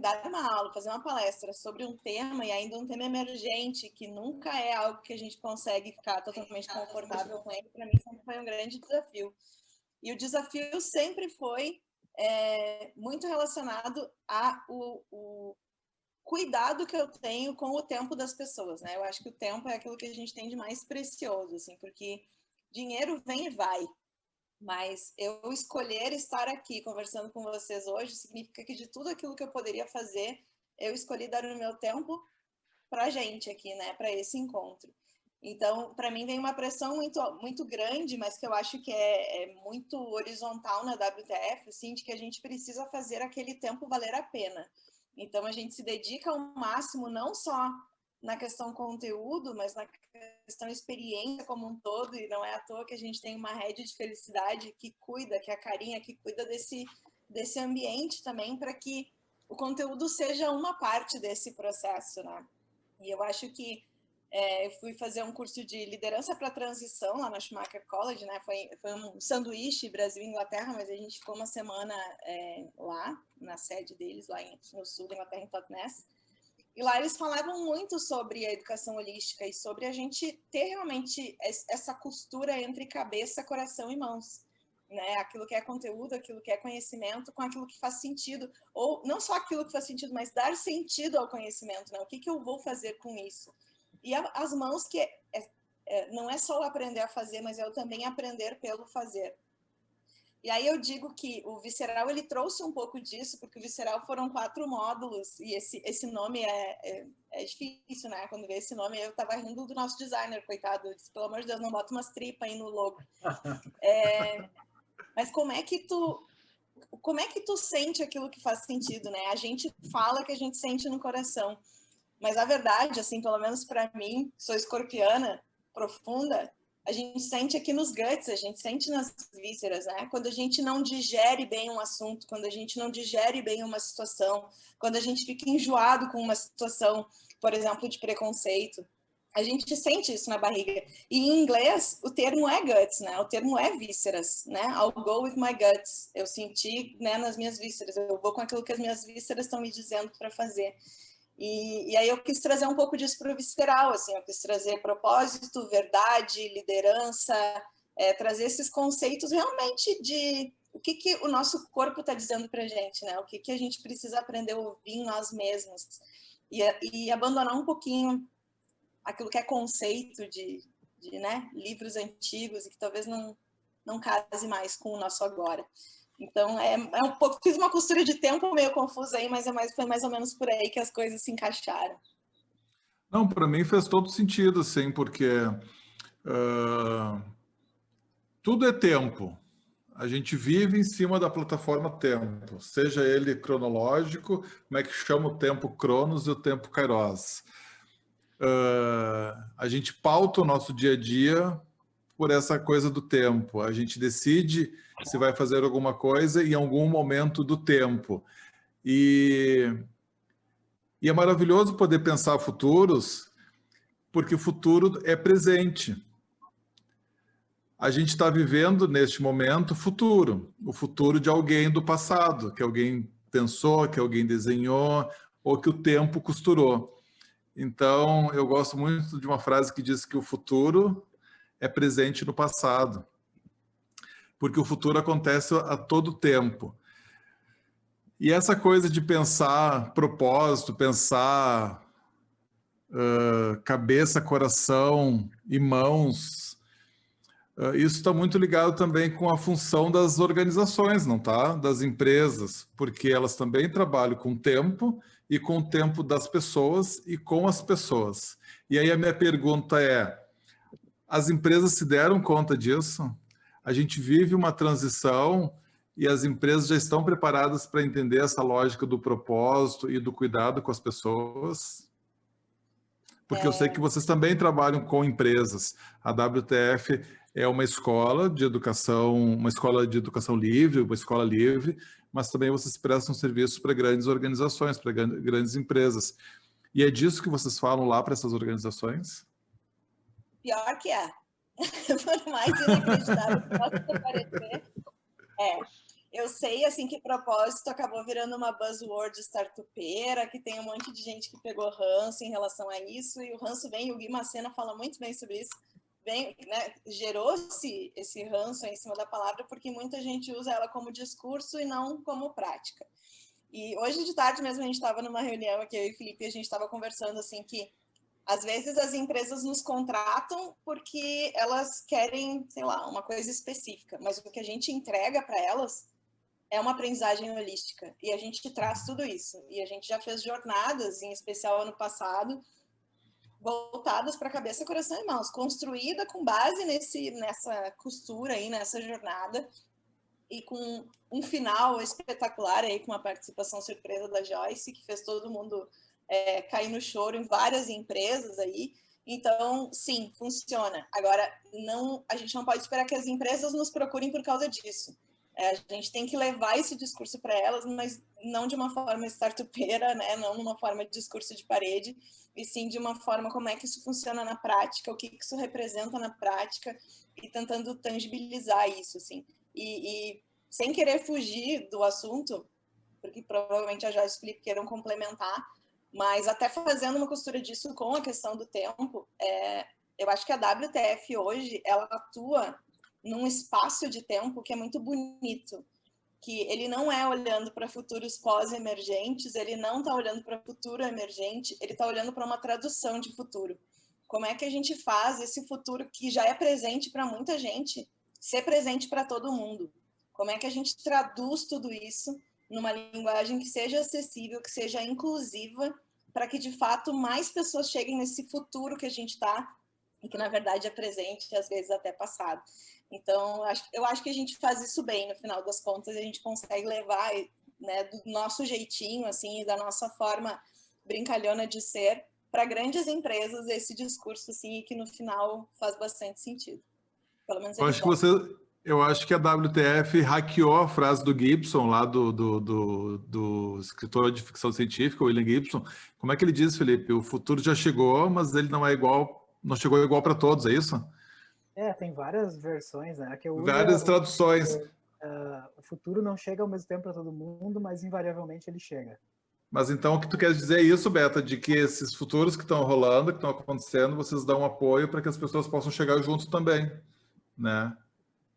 Dar uma aula, fazer uma palestra sobre um tema, e ainda um tema emergente, que nunca é algo que a gente consegue ficar totalmente confortável com ele, para mim sempre foi um grande desafio. E o desafio sempre foi muito relacionado ao cuidado que eu tenho com o tempo das pessoas, né? Eu acho que o tempo é aquilo que a gente tem de mais precioso, assim, porque dinheiro vem e vai, mas eu escolher estar aqui conversando com vocês hoje significa que de tudo aquilo que eu poderia fazer, eu escolhi dar o meu tempo para a gente aqui, né? Para esse encontro. Então, para mim, vem uma pressão muito, muito grande, mas que eu acho que é muito horizontal na WTF, assim, de que a gente precisa fazer aquele tempo valer a pena. Então, a gente se dedica ao máximo, não só na questão conteúdo, mas na questão experiência como um todo, e não é à toa que a gente tem uma rede de felicidade que cuida, que é a Carinha, que cuida desse ambiente também, para que o conteúdo seja uma parte desse processo, né? E eu acho que eu fui fazer um curso de liderança para transição lá na Schumacher College, né? Foi um sanduíche Brasil e Inglaterra, mas a gente ficou uma semana lá, na sede deles, lá no sul da Inglaterra, em Totnes. E lá eles falavam muito sobre a educação holística e sobre a gente ter realmente essa costura entre cabeça, coração e mãos. Né? Aquilo que é conteúdo, aquilo que é conhecimento, com aquilo que faz sentido. Ou não só aquilo que faz sentido, mas dar sentido ao conhecimento. Né? O que eu vou fazer com isso? E as mãos, que não é só aprender a fazer, mas é também aprender pelo fazer. E aí eu digo que o Visceral, ele trouxe um pouco disso, porque o Visceral foram 4 módulos, e esse nome é difícil, né? Quando veio esse nome, eu tava rindo do nosso designer, coitado. Eu disse, pelo amor de Deus, não bota umas tripas aí no logo. Mas como é que tu sente aquilo que faz sentido, né? A gente fala que a gente sente no coração, mas a verdade, assim, pelo menos para mim, sou escorpiana profunda, a gente sente aqui nos guts, a gente sente nas vísceras, né? Quando a gente não digere bem um assunto, quando a gente não digere bem uma situação, quando a gente fica enjoado com uma situação, por exemplo, de preconceito, a gente sente isso na barriga. E em inglês, o termo é guts, né? O termo é vísceras, né? I'll go with my guts. Eu senti, né, nas minhas vísceras. Eu vou com aquilo que as minhas vísceras estão me dizendo para fazer. E aí eu quis trazer um pouco disso para o visceral, assim, eu quis trazer propósito, verdade, liderança, trazer esses conceitos realmente de o que o nosso corpo está dizendo para a gente, né? O que a gente precisa aprender a ouvir em nós mesmos. e abandonar um pouquinho aquilo que é conceito de né, livros antigos e que talvez não case mais com o nosso agora. Então, um pouco, fiz uma costura de tempo meio confusa aí, mas foi mais ou menos por aí que as coisas se encaixaram. Não, para mim fez todo sentido, assim, porque tudo é tempo. A gente vive em cima da plataforma tempo, seja ele cronológico, como é que chama o tempo Cronos e o tempo Kairos. A gente pauta o nosso dia a dia por essa coisa do tempo. A gente decide se vai fazer alguma coisa em algum momento do tempo. E é maravilhoso poder pensar futuros, porque o futuro é presente. A gente está vivendo, neste momento, o futuro de alguém do passado, que alguém pensou, que alguém desenhou, ou que o tempo costurou. Então, eu gosto muito de uma frase que diz que o futuro é presente no passado, porque o futuro acontece a todo tempo. E essa coisa de pensar propósito, pensar cabeça, coração e mãos, isso está muito ligado também com a função das organizações, não tá? Das empresas, porque elas também trabalham com tempo e com o tempo das pessoas e com as pessoas. E aí a minha pergunta é, as empresas se deram conta disso? A gente vive uma transição e as empresas já estão preparadas para entender essa lógica do propósito e do cuidado com as pessoas? Porque eu sei que vocês também trabalham com empresas. A WTF é uma escola de educação livre, uma escola livre, mas também vocês prestam serviço para grandes organizações, para grandes empresas. E é disso que vocês falam lá para essas organizações? Pior que é. Por mais inacreditável que possa parecer, eu sei assim que propósito acabou virando uma buzzword startupeira, que tem um monte de gente que pegou ranço em relação a isso, e o ranço vem, o Gui Macena fala muito bem sobre isso, né, gerou-se esse ranço em cima da palavra porque muita gente usa ela como discurso e não como prática. E hoje de tarde mesmo a gente estava numa reunião aqui, eu e o Felipe, e a gente estava conversando assim que às vezes as empresas nos contratam porque elas querem, sei lá, uma coisa específica, mas o que a gente entrega para elas é uma aprendizagem holística, e a gente traz tudo isso. E a gente já fez jornadas, em especial ano passado, voltadas para cabeça, coração e mãos, construída com base nessa costura aí, nessa jornada, e com um final espetacular aí, com a participação surpresa da Joyce, que fez todo mundo cair no choro em várias empresas aí. Então, sim, funciona. Agora, a gente não pode esperar que as empresas nos procurem por causa disso. A gente tem que levar esse discurso para elas, mas não de uma forma startupeira, né? Não numa forma de discurso de parede, e sim de uma forma como é que isso funciona na prática, o que isso representa na prática, e tentando tangibilizar isso, assim. E sem querer fugir do assunto, porque provavelmente a Joyce e o Felipe queiram complementar, mas até fazendo uma costura disso com a questão do tempo, eu acho que a WTF hoje, ela atua num espaço de tempo que é muito bonito, que ele não é olhando para futuros pós-emergentes, ele não está olhando para futuro emergente, ele está olhando para uma tradução de futuro. Como é que a gente faz esse futuro que já é presente para muita gente ser presente para todo mundo? Como é que a gente traduz tudo isso numa linguagem que seja acessível, que seja inclusiva, para que de fato mais pessoas cheguem nesse futuro que a gente está e que na verdade é presente e às vezes até passado. Então, eu acho que a gente faz isso bem, no final das contas, a gente consegue levar, né, do nosso jeitinho, assim, da nossa forma brincalhona de ser, para grandes empresas, esse discurso, assim, que no final faz bastante sentido. Pelo menos eu acho que a WTF hackeou a frase do Gibson, lá do escritor de ficção científica, William Gibson. Como é que ele diz, Felipe? O futuro já chegou, mas ele não chegou igual para todos, é isso? Tem várias versões, né? Que eu uso várias traduções. O futuro não chega ao mesmo tempo para todo mundo, mas invariavelmente ele chega. Mas então o que tu quer dizer é isso, Beta, de que esses futuros que estão rolando, que estão acontecendo, vocês dão apoio para que as pessoas possam chegar juntos também, né?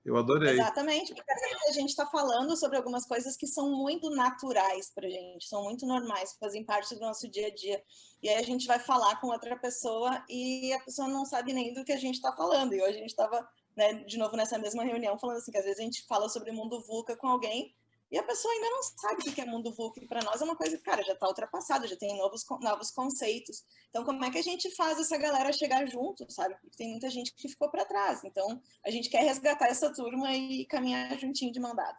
Eu adorei. Exatamente, porque às vezes a gente está falando sobre algumas coisas que são muito naturais para a gente, são muito normais, fazem parte do nosso dia a dia. E aí a gente vai falar com outra pessoa e a pessoa não sabe nem do que a gente está falando. E hoje a gente estava, né, de novo nessa mesma reunião falando assim, que às vezes a gente fala sobre o mundo VUCA com alguém e a pessoa ainda não sabe o que é mundo VUCA. E para nós é uma coisa que, cara, já está ultrapassada, já tem novos conceitos. Então, como é que a gente faz essa galera chegar junto, sabe? Porque tem muita gente que ficou para trás. Então, a gente quer resgatar essa turma e caminhar juntinho de mão dada.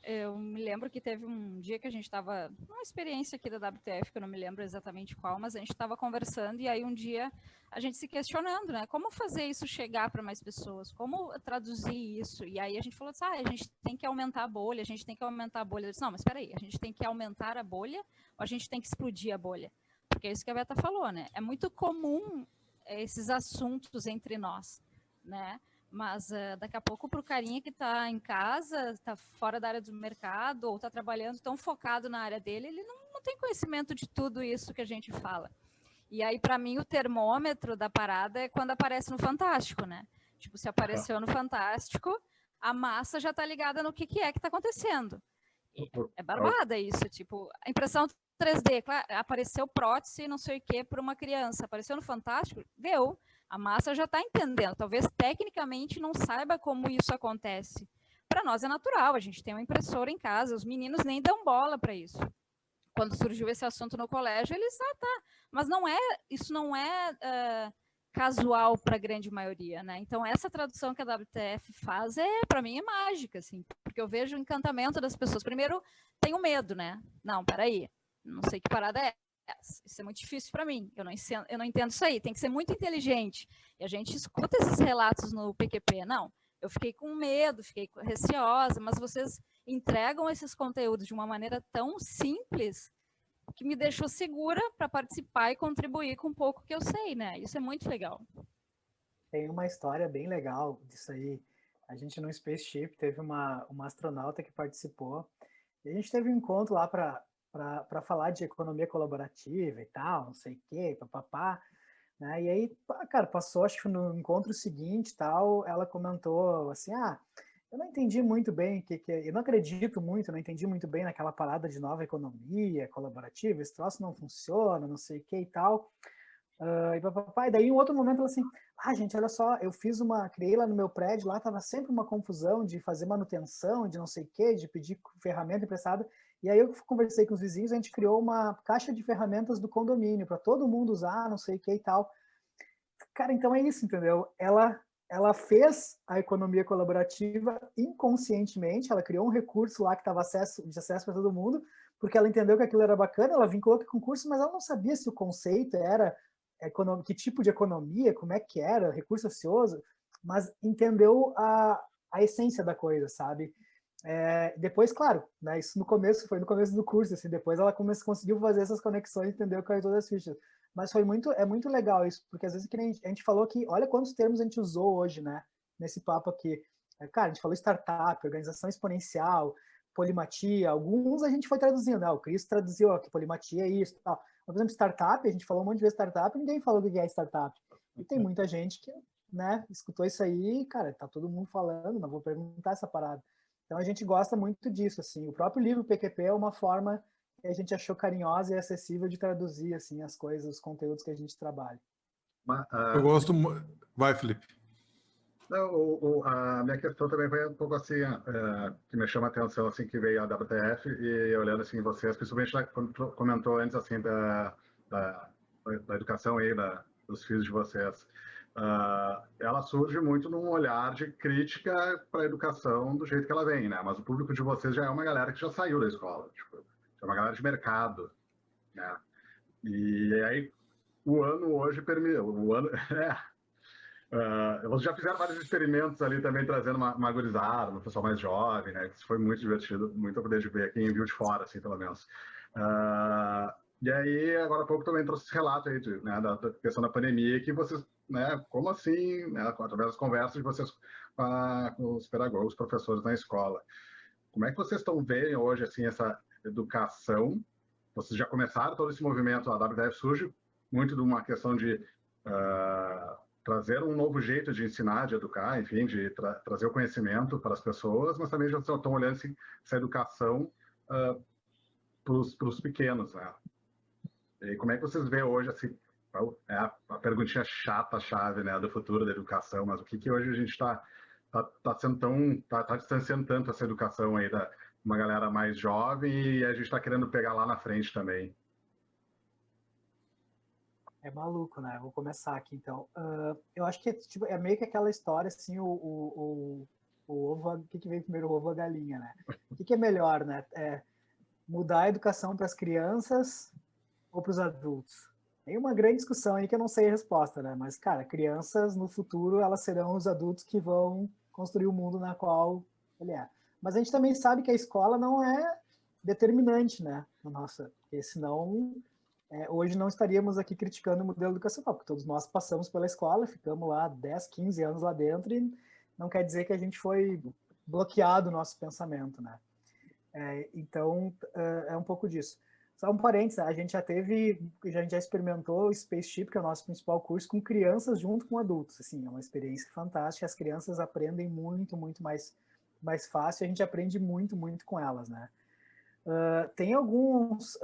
Eu me lembro que teve um dia que a gente estava numa experiência aqui da WTF, que eu não me lembro exatamente qual, mas a gente estava conversando e aí um dia a gente se questionando, né? Como fazer isso chegar para mais pessoas? Como traduzir isso? E aí a gente falou assim, a gente tem que aumentar a bolha, a gente tem que aumentar a bolha. Eu disse, não, mas espera aí, a gente tem que aumentar a bolha ou a gente tem que explodir a bolha? Porque é isso que a Beta falou, né? É muito comum esses assuntos entre nós, né? Mas daqui a pouco para o carinha que está em casa, está fora da área do mercado ou está trabalhando tão focado na área dele, ele não tem conhecimento de tudo isso que a gente fala. E aí, para mim, o termômetro da parada é quando aparece no Fantástico, né? Tipo, se apareceu no Fantástico, a massa já está ligada no que é que está acontecendo. E é barbada isso, tipo, a impressão 3D, claro, apareceu prótese, não sei o que, para uma criança, apareceu no Fantástico, deu. A massa já está entendendo. Talvez tecnicamente não saiba como isso acontece. Para nós é natural, a gente tem uma impressora em casa, os meninos nem dão bola para isso. Quando surgiu esse assunto no colégio, eles, tá. Mas isso não é casual para a grande maioria, né? Então, essa tradução que a WTF faz, para mim, é mágica, assim, porque eu vejo o encantamento das pessoas. Primeiro, tenho medo, né? Não, peraí, não sei que parada é. Isso é muito difícil para mim, eu não entendo isso aí, tem que ser muito inteligente. E a gente escuta esses relatos no PQP, não, eu fiquei com medo, fiquei receosa, mas vocês entregam esses conteúdos de uma maneira tão simples que me deixou segura para participar e contribuir com um pouco que eu sei, né? Isso é muito legal. Tem uma história bem legal disso aí. A gente no Spaceship teve uma astronauta que participou, e a gente teve um encontro lá para falar de economia colaborativa e tal, não sei o quê, papapá, né? E aí, cara, passou, acho que no encontro seguinte, tal, ela comentou assim, eu não entendi muito bem eu não acredito muito, não entendi muito bem naquela parada de nova economia colaborativa, esse troço não funciona, não sei o que e tal. E papapá, e daí em outro momento ela assim, gente, olha só, criei lá no meu prédio, lá tava sempre uma confusão de fazer manutenção, de não sei o que, de pedir ferramenta emprestada. E aí eu conversei com os vizinhos, a gente criou uma caixa de ferramentas do condomínio para todo mundo usar, não sei o que e tal. Cara, então é isso, entendeu? Ela fez a economia colaborativa inconscientemente, ela criou um recurso lá que estava de acesso para todo mundo, porque ela entendeu que aquilo era bacana, ela vinculou com o curso, mas ela não sabia se o conceito era que tipo de economia, como é que era, recurso ocioso, mas entendeu a essência da coisa, sabe? Depois, claro, né, isso foi no começo do curso, assim, depois ela conseguiu fazer essas conexões, entendeu, com todas as fichas. Mas é muito legal isso, porque às vezes que a gente falou que, olha quantos termos a gente usou hoje, né, nesse papo aqui. Cara, a gente falou startup, organização exponencial, polimatia, alguns a gente foi traduzindo, né, o Cris traduziu que polimatia é isso, tal. Por exemplo, startup, a gente falou um monte de vezes startup e ninguém falou o que é startup. E tem muita gente que, né, escutou isso aí, cara, tá todo mundo falando, não vou perguntar essa parada. Então a gente gosta muito disso, assim. O próprio livro PQP é uma forma que a gente achou carinhosa e acessível de traduzir assim as coisas, os conteúdos que a gente trabalha. Eu gosto. Vai, Felipe. Não, a minha questão também foi um pouco assim, que me chama a atenção, assim, que veio a WTF e olhando assim vocês, principalmente quando comentou antes assim da educação aí dos filhos de vocês. Ela surge muito num olhar de crítica para a educação do jeito que ela vem, né? Mas o público de vocês já é uma galera que já saiu da escola, tipo, é uma galera de mercado, né? E aí o ano hoje permite, vocês já fizeram vários experimentos ali também, trazendo uma gurizada, uma pessoa mais jovem, né? Isso foi muito divertido, muito a poder de ver quem viu de fora, assim, pelo menos. E aí, agora há pouco também trouxe esse relato aí né, da questão da pandemia, que vocês, né, como assim, né, através das conversas de vocês com os pedagogos, os professores na escola. Como é que vocês estão vendo hoje, assim, essa educação? Vocês já começaram todo esse movimento, a WTF surge muito de uma questão de trazer um novo jeito de ensinar, de educar, enfim, de trazer o conhecimento para as pessoas, mas também já estão olhando essa educação para os pequenos, né? E como é que vocês veem hoje, assim, é a perguntinha chata, chave, né, do futuro da educação, mas o que hoje a gente está distanciando tanto essa educação aí da uma galera mais jovem e a gente está querendo pegar lá na frente também? É maluco, né? Vou começar aqui, então. Eu acho que tipo, é meio que aquela história, assim, o ovo, o que veio primeiro, o ovo ou a galinha, né? O que é melhor, né? Mudar a educação para as crianças ou para os adultos? Tem uma grande discussão aí que eu não sei a resposta, né? Mas, cara, crianças, no futuro, elas serão os adultos que vão construir o mundo na qual ele é. Mas a gente também sabe que a escola não é determinante, né? Nossa, porque senão... hoje não estaríamos aqui criticando o modelo educacional, porque todos nós passamos pela escola, ficamos lá 10, 15 anos lá dentro e não quer dizer que a gente foi bloqueado o nosso pensamento, né? Então, é um pouco disso. Só um parênteses, a gente já experimentou o Spaceship, que é o nosso principal curso, com crianças junto com adultos. Assim, é uma experiência fantástica, as crianças aprendem muito, muito mais fácil, a gente aprende muito, muito com elas, né? Tem alguns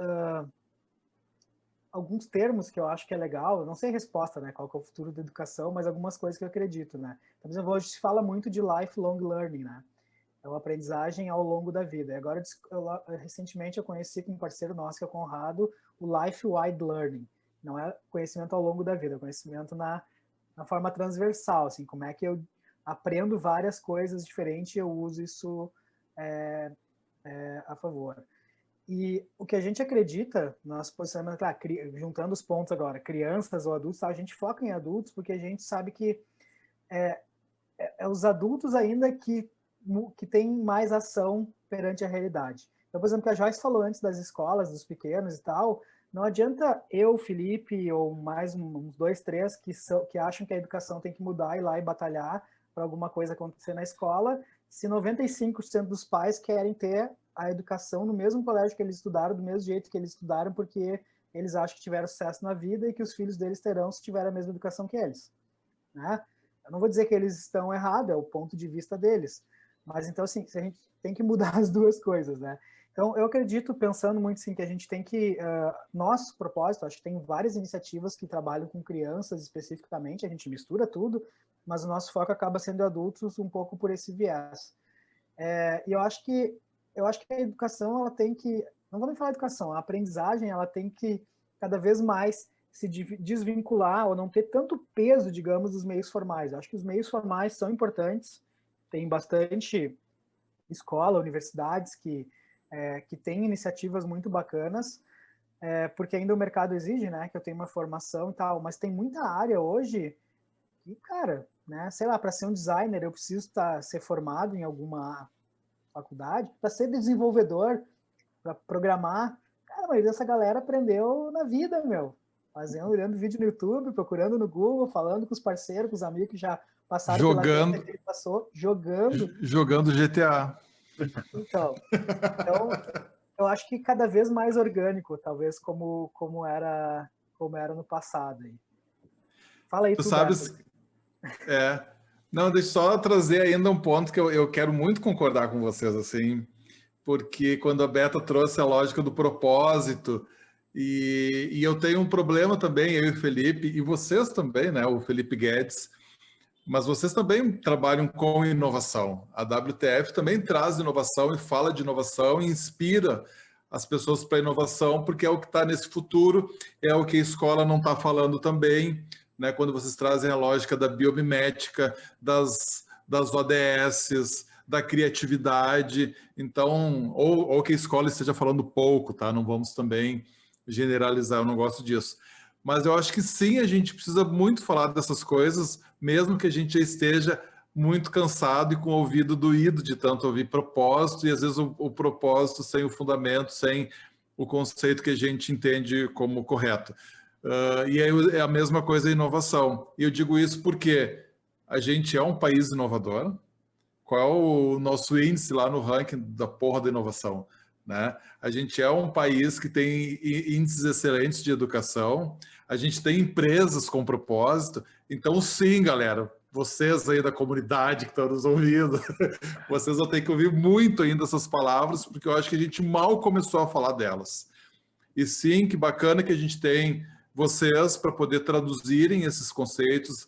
termos que eu acho que é legal, eu não sei a resposta, né, qual que é o futuro da educação, mas algumas coisas que eu acredito, né. Então, por exemplo, hoje se fala muito de lifelong learning, né, é uma aprendizagem ao longo da vida. E agora, recentemente, eu conheci com um parceiro nosso, que é o Conrado, o life-wide learning. Não é conhecimento ao longo da vida, é conhecimento na forma transversal, assim, como é que eu aprendo várias coisas diferentes e eu uso isso a favor. E o que a gente acredita, nós posicionamos, claro, juntando os pontos agora, crianças ou adultos, a gente foca em adultos porque a gente sabe que é os adultos ainda que têm mais ação perante a realidade. Então, por exemplo, que a Joyce falou antes das escolas, dos pequenos e tal, não adianta eu, Felipe, ou mais uns 2, 3 que acham que a educação tem que mudar, ir lá e batalhar para alguma coisa acontecer na escola, se 95% dos pais querem ter a educação no mesmo colégio que eles estudaram, do mesmo jeito que eles estudaram, porque eles acham que tiveram sucesso na vida e que os filhos deles terão se tiverem a mesma educação que eles, né? Eu não vou dizer que eles estão errados, é o ponto de vista deles, mas então, assim, a gente tem que mudar as duas coisas, né? Então, eu acredito, pensando muito assim, que a gente tem que, nosso propósito, acho que tem várias iniciativas que trabalham com crianças especificamente, a gente mistura tudo, mas o nosso foco acaba sendo adultos um pouco por esse viés. E eu acho que a educação, ela tem que, não vou nem falar educação, a aprendizagem, ela tem que cada vez mais se desvincular ou não ter tanto peso, digamos, dos meios formais. Eu acho que os meios formais são importantes, tem bastante escola, universidades que têm iniciativas muito bacanas, porque ainda o mercado exige, né, que eu tenha uma formação e tal, mas tem muita área hoje que, cara, né, sei lá, para ser um designer eu preciso ser formado em alguma faculdade, para ser desenvolvedor, para programar. Cara, mas essa galera aprendeu na vida, meu. Olhando vídeo no YouTube, procurando no Google, falando com os parceiros, com os amigos que já passaram pela vida que ele passou, jogando. Jogando GTA. Então, eu acho que cada vez mais orgânico, talvez, como era no passado. Fala aí, tu sabes... Não, deixa eu só trazer ainda um ponto que eu quero muito concordar com vocês, assim, porque quando a Beta trouxe a lógica do propósito, e eu tenho um problema também, eu e o Felipe, e vocês também, né, o Felipe Guedes, mas vocês também trabalham com inovação. A WTF também traz inovação e fala de inovação e inspira as pessoas para inovação, porque é o que está nesse futuro, é o que a escola não está falando também, né, quando vocês trazem a lógica da biomimética, das ODS, da criatividade, então, ou que a escola esteja falando pouco, tá? Não vamos também generalizar, eu não gosto disso. Mas eu acho que sim, a gente precisa muito falar dessas coisas, mesmo que a gente já esteja muito cansado e com o ouvido doído de tanto ouvir propósito, e às vezes o propósito sem o fundamento, sem o conceito que a gente entende como correto. E aí é a mesma coisa a inovação. E eu digo isso porque a gente é um país inovador. Qual é o nosso índice lá no ranking da porra da inovação? né? A gente é um país que tem índices excelentes de educação, a gente tem empresas com propósito. Então, sim, galera, vocês aí da comunidade que estão nos ouvindo, vocês vão ter que ouvir muito ainda essas palavras, porque eu acho que a gente mal começou a falar delas. E sim, que bacana que a gente tem vocês para poder traduzirem esses conceitos,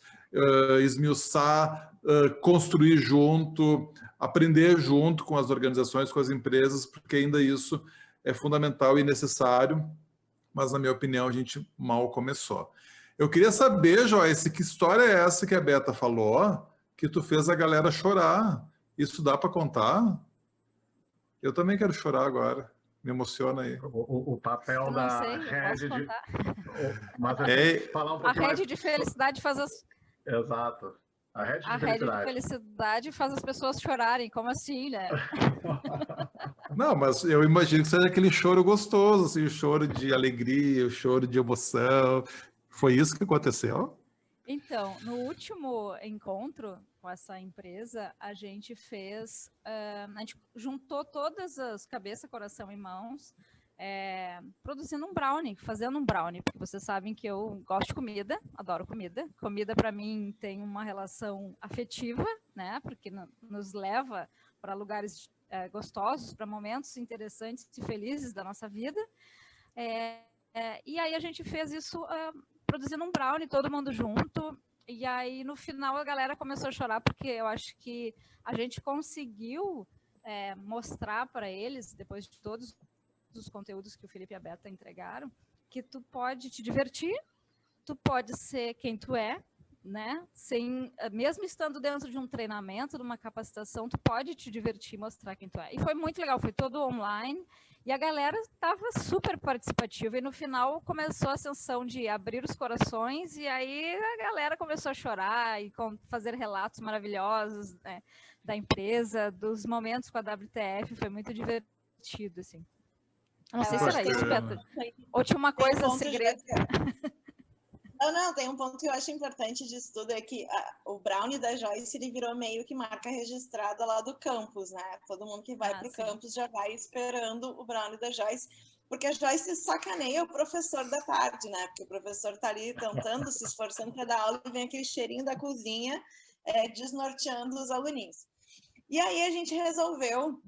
esmiuçar, construir junto, aprender junto com as organizações, com as empresas, porque ainda isso é fundamental e necessário, mas na minha opinião a gente mal começou. Eu queria saber, Joyce, que história é essa que a Beta falou, que tu fez a galera chorar? Isso dá para contar? Eu também quero chorar agora. Me emociona aí. O papel da rede de... Mas falar um pouquinho a rede de felicidade faz as... Exato. A rede de felicidade faz as pessoas chorarem. Como assim, né? Não, mas eu imagino que seja aquele choro gostoso, assim, o choro de alegria, o choro de emoção. Foi isso que aconteceu? Então, no último encontro com essa empresa, a gente fez, a gente juntou todas as cabeça, coração e mãos, produzindo um brownie, fazendo um brownie, porque vocês sabem que eu gosto de comida, adoro comida. Comida, para mim, tem uma relação afetiva, né? Porque nos leva para lugares gostosos, para momentos interessantes e felizes da nossa vida. E aí a gente fez isso produzindo um brownie, todo mundo junto, e aí no final a galera começou a chorar, porque eu acho que a gente conseguiu mostrar para eles, depois de todos os conteúdos que o Felipe e a Beta entregaram, que tu pode te divertir, tu pode ser quem tu é, né? Mesmo estando dentro de um treinamento, de uma capacitação, tu pode te divertir e mostrar quem tu é. E foi muito legal, foi todo online, e a galera estava super participativa, e no final começou a ascensão de abrir os corações, e aí a galera começou a chorar e fazer relatos maravilhosos, né, da empresa, dos momentos com a WTF, foi muito divertido, assim. Não sei se era isso, Beta. Ou tinha uma coisa segredo. Não, tem um ponto que eu acho importante disso tudo, é que o brownie da Joyce, ele virou meio que marca registrada lá do campus, né? Todo mundo que vai para o campus já vai esperando o brownie da Joyce, porque a Joyce sacaneia o professor da tarde, né? Porque o professor está ali tentando, se esforçando para dar aula, e vem aquele cheirinho da cozinha desnorteando os aluninhos. E aí a gente resolveu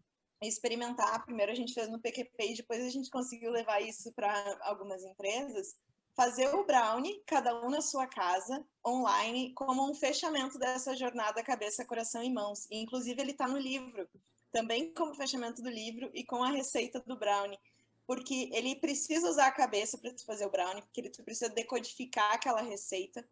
experimentar. Primeiro a gente fez no PQP e depois a gente conseguiu levar isso para algumas empresas, fazer o brownie, cada um na sua casa, online, como um fechamento dessa jornada cabeça, coração e mãos. E, inclusive, ele está no livro, também como fechamento do livro e com a receita do brownie, porque ele precisa usar a cabeça para fazer o brownie, porque ele precisa decodificar aquela receita.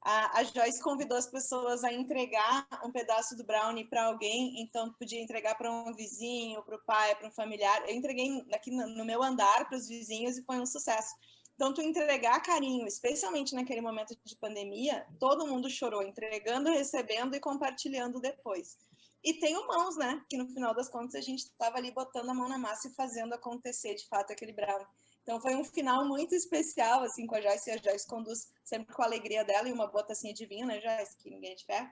A Joyce convidou as pessoas a entregar um pedaço do brownie para alguém, então podia entregar para um vizinho, para o pai, para um familiar. Eu entreguei aqui no meu andar para os vizinhos e foi um sucesso. Então, tu entregar carinho, especialmente naquele momento de pandemia, todo mundo chorou, entregando, recebendo e compartilhando depois. E tem o Mãos, né? Que no final das contas a gente estava ali botando a mão na massa e fazendo acontecer de fato aquele brownie. Então foi um final muito especial, assim, com a Joyce, e a Joyce conduz sempre com a alegria dela e uma boa tacinha de vinho, né, Joyce? Que ninguém te ferra.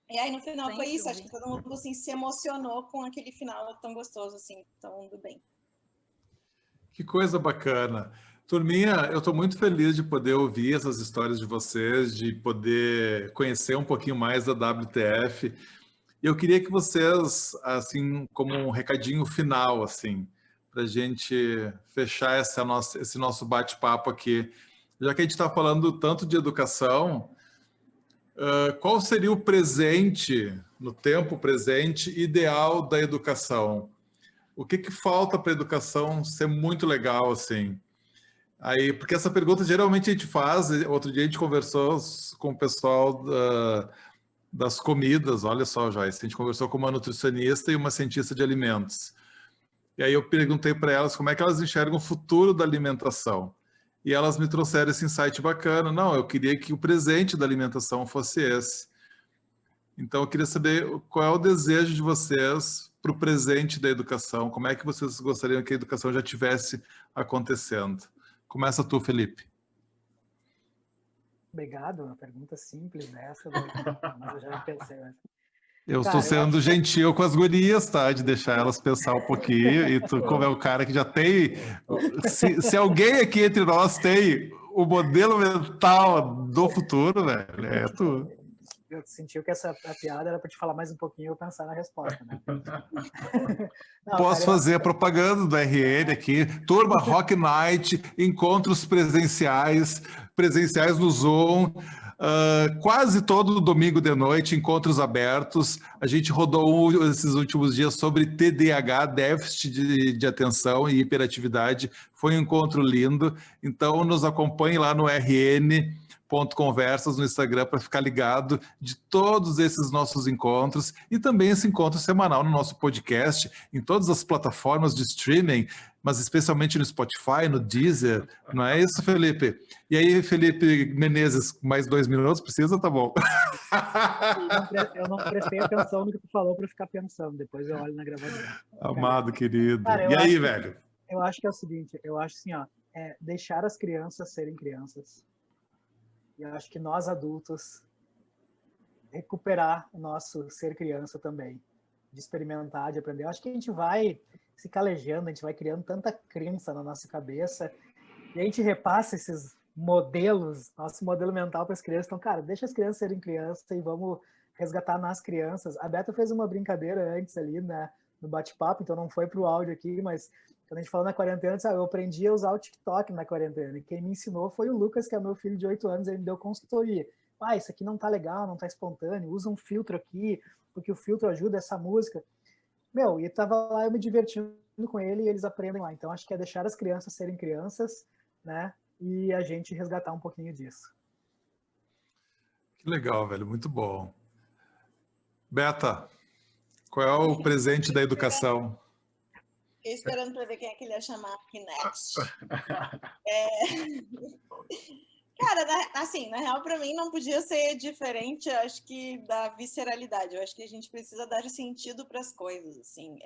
E aí no final foi isso, acho que todo mundo assim, se emocionou com aquele final tão gostoso, assim, tão do bem. Que coisa bacana. Turminha, eu estou muito feliz de poder ouvir essas histórias de vocês, de poder conhecer um pouquinho mais da WTF. E eu queria que vocês, assim, como um recadinho final, assim, para a gente fechar esse nosso bate-papo aqui, já que a gente está falando tanto de educação, qual seria o presente, no tempo presente, ideal da educação? O que falta para a educação ser muito legal, assim? Aí, porque essa pergunta geralmente a gente faz, outro dia a gente conversou com o pessoal das comidas, olha só, Joyce, a gente conversou com uma nutricionista e uma cientista de alimentos. E aí eu perguntei para elas como é que elas enxergam o futuro da alimentação. E elas me trouxeram esse insight bacana. Não, eu queria que o presente da alimentação fosse esse. Então eu queria saber qual é o desejo de vocês para o presente da educação, como é que vocês gostariam que a educação já tivesse acontecendo. Começa tu, Felipe. Obrigado, uma pergunta simples essa, mas eu já pensei. Eu Cara, estou eu sendo gentil com as gurias, tá? De deixar elas pensar um pouquinho. E tu, como é o cara que já tem... Se alguém aqui entre nós tem o modelo mental do futuro, velho, é tu. Eu sentiu que a piada era para te falar mais um pouquinho e eu pensar na resposta, né? Não, Posso cara, fazer a propaganda do RN aqui. Turma, Rock Night, encontros presenciais no Zoom. Quase todo domingo de noite, encontros abertos. A gente rodou esses últimos dias sobre TDAH, déficit de atenção e hiperatividade. Foi um encontro lindo. Então, nos acompanhe lá no rn.conversas no Instagram para ficar ligado de todos esses nossos encontros e também esse encontro semanal no nosso podcast, em todas as plataformas de streaming, mas especialmente no Spotify, no Deezer, não é isso, Felipe? E aí, Felipe Menezes, mais 2 minutos, precisa? Tá bom. eu não prestei atenção no que tu falou para ficar pensando, depois eu olho na gravadora. Amado, querido. Cara, e aí, velho? Eu acho que é o seguinte, eu acho assim, ó, deixar as crianças serem crianças. E eu acho que nós adultos recuperar o nosso ser criança também, de experimentar, de aprender. Eu acho que a gente vai se calejando, a gente vai criando tanta crença na nossa cabeça e a gente repassa esses modelos, nosso modelo mental para as crianças. Então, cara, deixa as crianças serem crianças e vamos resgatar nas crianças. A Beta fez uma brincadeira antes ali, né, no bate-papo, então não foi para o áudio aqui, mas quando a gente falou na quarentena, sabe, eu aprendi a usar o TikTok na quarentena. E quem me ensinou foi o Lucas, que é meu filho de 8 anos, ele me deu consultoria. Isso aqui não tá legal, não tá espontâneo, usa um filtro aqui, porque o filtro ajuda essa música. E tava lá eu me divertindo com ele e eles aprendem lá. Então acho que é deixar as crianças serem crianças, né? E a gente resgatar um pouquinho disso. Que legal, velho, muito bom. Beta, qual é o presente da educação? Fiquei esperando para ver quem é que ele ia chamar aqui next. Cara, assim, na real, para mim não podia ser diferente, acho que da visceralidade. Eu acho que a gente precisa dar sentido para as coisas, assim.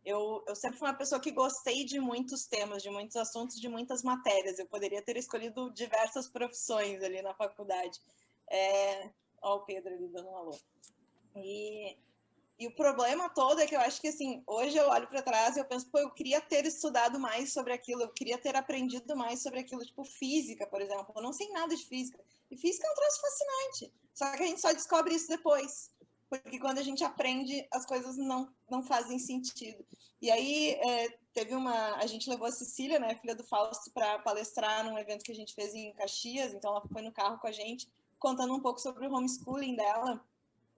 Eu sempre fui uma pessoa que gostei de muitos temas, de muitos assuntos, de muitas matérias. Eu poderia ter escolhido diversas profissões ali na faculdade. Ó o Pedro ali dando um alô. E o problema todo é que eu acho que, assim, hoje eu olho para trás e eu penso, eu queria ter estudado mais sobre aquilo, eu queria ter aprendido mais sobre aquilo, tipo física, por exemplo. Eu não sei nada de física. E física é um troço fascinante. Só que a gente só descobre isso depois. Porque quando a gente aprende, as coisas não fazem sentido. E aí, a gente levou a Cecília, né, filha do Fausto, para palestrar num evento que a gente fez em Caxias. Então, ela foi no carro com a gente, contando um pouco sobre o homeschooling dela.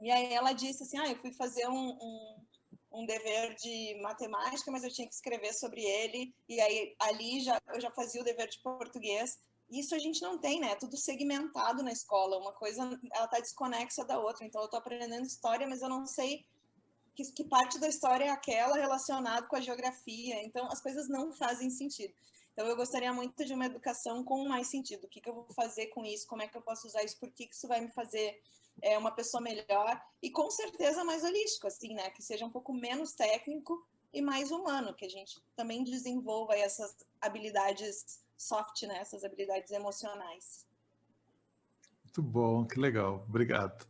E aí ela disse assim, eu fui fazer um dever de matemática, mas eu tinha que escrever sobre ele, e aí ali eu já fazia o dever de português. Isso a gente não tem, né? É tudo segmentado na escola, uma coisa, ela tá desconexa da outra, então eu tô aprendendo história, mas eu não sei que parte da história é aquela relacionada com a geografia, então as coisas não fazem sentido. Então eu gostaria muito de uma educação com mais sentido, o que eu vou fazer com isso, como é que eu posso usar isso, por que isso vai me fazer uma pessoa melhor e com certeza mais holístico, assim, né? Que seja um pouco menos técnico e mais humano, que a gente também desenvolva essas habilidades soft, né? Essas habilidades emocionais. Muito bom, que legal, obrigado.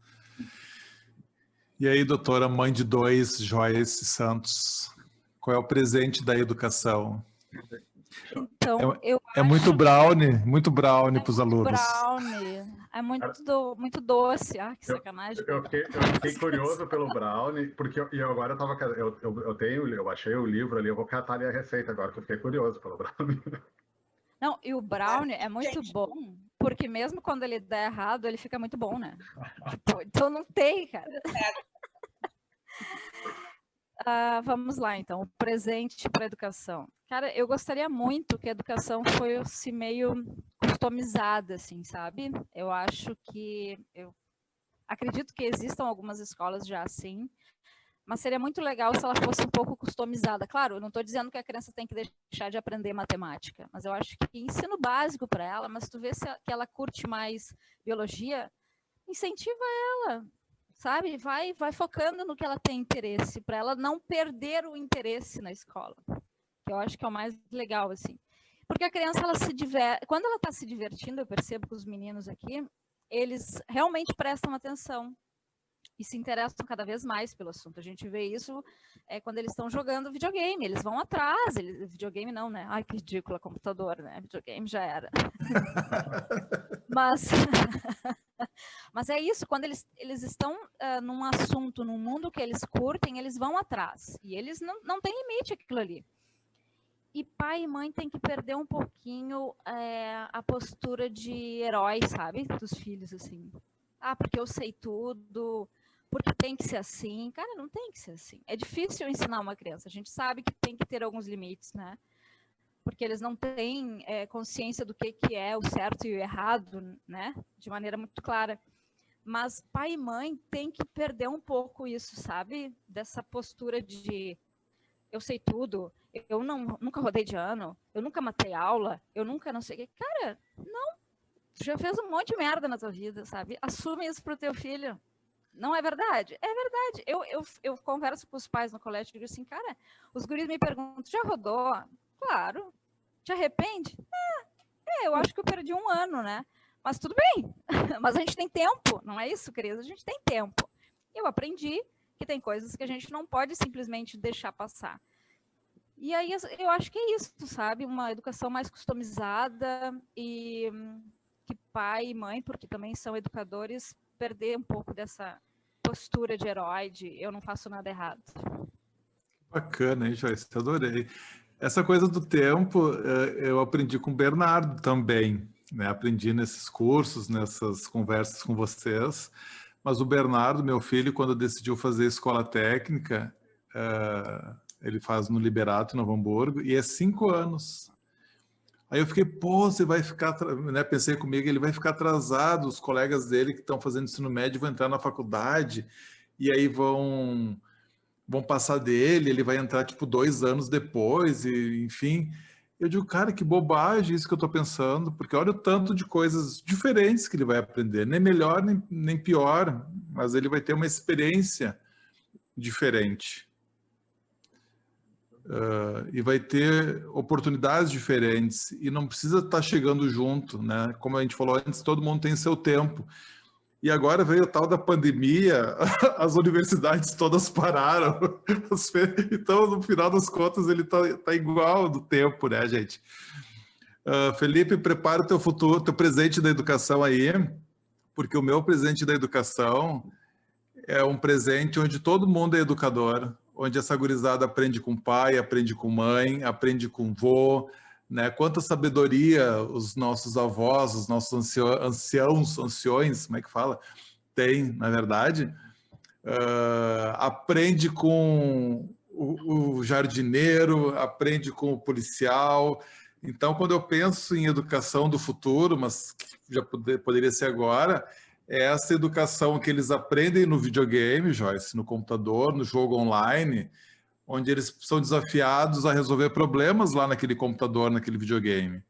E aí, doutora, mãe de 2, Joyce Santos, qual é o presente da educação? Então, é muito brownie para os alunos. Brownie. É muito doce. Que sacanagem. Eu fiquei curioso pelo brownie, porque agora eu achei o livro ali, eu vou catar ali a receita agora, que eu fiquei curioso pelo brownie. Não, e o brownie é muito bom, porque mesmo quando ele dá errado, ele fica muito bom, né? Então não tem, cara. Vamos lá, então. O presente para a educação. Cara, eu gostaria muito que a educação fosse meio customizada, assim, sabe? Eu acredito que existam algumas escolas já assim, mas seria muito legal se ela fosse um pouco customizada. Claro, eu não estou dizendo que a criança tem que deixar de aprender matemática, mas eu acho que ensino básico para ela, mas tu vê que ela curte mais biologia, incentiva ela, sabe? Vai focando no que ela tem interesse, para ela não perder o interesse na escola, que eu acho que é o mais legal, assim. Porque a criança, quando ela está se divertindo, eu percebo que os meninos aqui, eles realmente prestam atenção. e se interessam cada vez mais pelo assunto. A gente vê isso quando eles estão jogando videogame, eles vão atrás, videogame não, né? Ai, que ridícula, computador, né? Videogame já era. Mas é isso, quando eles estão num assunto, num mundo que eles curtem, eles vão atrás. E eles não têm limite aquilo ali. E pai e mãe tem que perder um pouquinho a postura de herói, sabe? Dos filhos, assim. Ah, porque eu sei tudo, porque tem que ser assim. Cara, não tem que ser assim. É difícil ensinar uma criança. A gente sabe que tem que ter alguns limites, né? Porque eles não têm consciência do que é o certo e o errado, né? De maneira muito clara. Mas pai e mãe tem que perder um pouco isso, sabe? Dessa postura de eu sei tudo, eu nunca rodei de ano, eu nunca matei aula, eu nunca não sei o que. Cara, não. Tu já fez um monte de merda na tua vida, sabe? Assume isso pro teu filho. Não é verdade? É verdade. Eu converso com os pais no colégio e digo assim, cara, os guris me perguntam, já rodou? Claro. Te arrepende? Eu acho que eu perdi um ano, né? Mas tudo bem. Mas a gente tem tempo, não é isso, querido? A gente tem tempo. Eu aprendi que tem coisas que a gente não pode simplesmente deixar passar. E aí eu acho que é isso, sabe? Uma educação mais customizada e que pai e mãe, porque também são educadores, perder um pouco dessa postura de herói, de eu não faço nada errado. Bacana, hein, Joyce? Adorei. Essa coisa do tempo, eu aprendi com o Bernardo também, né? Aprendi nesses cursos, nessas conversas com vocês. Mas o Bernardo, meu filho, quando decidiu fazer escola técnica, ele faz no Liberato, em Novo Hamburgo, e é 5 anos. Aí eu fiquei, pô, você vai ficar... Né? Pensei comigo, ele vai ficar atrasado, os colegas dele que estão fazendo ensino médio vão entrar na faculdade, e aí vão passar dele, ele vai entrar, tipo, 2 anos depois, e enfim... Eu digo, cara, que bobagem isso que eu estou pensando, porque olha o tanto de coisas diferentes que ele vai aprender, nem melhor nem pior, mas ele vai ter uma experiência diferente. E vai ter oportunidades diferentes, e não precisa estar chegando junto, né? Como a gente falou antes, todo mundo tem seu tempo. E agora veio o tal da pandemia, as universidades todas pararam. Então, no final das contas, ele tá igual do tempo, né, gente? Felipe, prepara o teu futuro, teu presente da educação aí, porque o meu presente da educação é um presente onde todo mundo é educador, onde essa gurizada aprende com pai, aprende com mãe, aprende com vô, né? Quanta sabedoria os nossos avós, os nossos anciões, como é que fala? Tem, na verdade. Aprende com o jardineiro, aprende com o policial. Então, quando eu penso em educação do futuro, mas que já poderia ser agora, é essa educação que eles aprendem no videogame, Joyce, no computador, no jogo online, onde eles são desafiados a resolver problemas lá naquele computador, naquele videogame.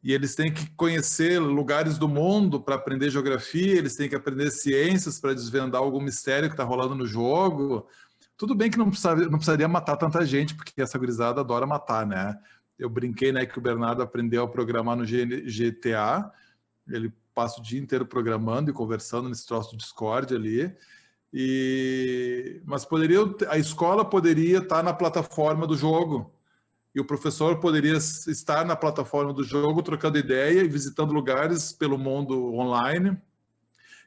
E eles têm que conhecer lugares do mundo para aprender geografia, eles têm que aprender ciências para desvendar algum mistério que está rolando no jogo. Tudo bem que não precisaria matar tanta gente, porque essa gurizada adora matar, né? Eu brinquei, né, que o Bernardo aprendeu a programar no GTA, ele passa o dia inteiro programando e conversando nesse troço do Discord ali. Mas a escola poderia estar na plataforma do jogo e o professor poderia estar na plataforma do jogo trocando ideia e visitando lugares pelo mundo online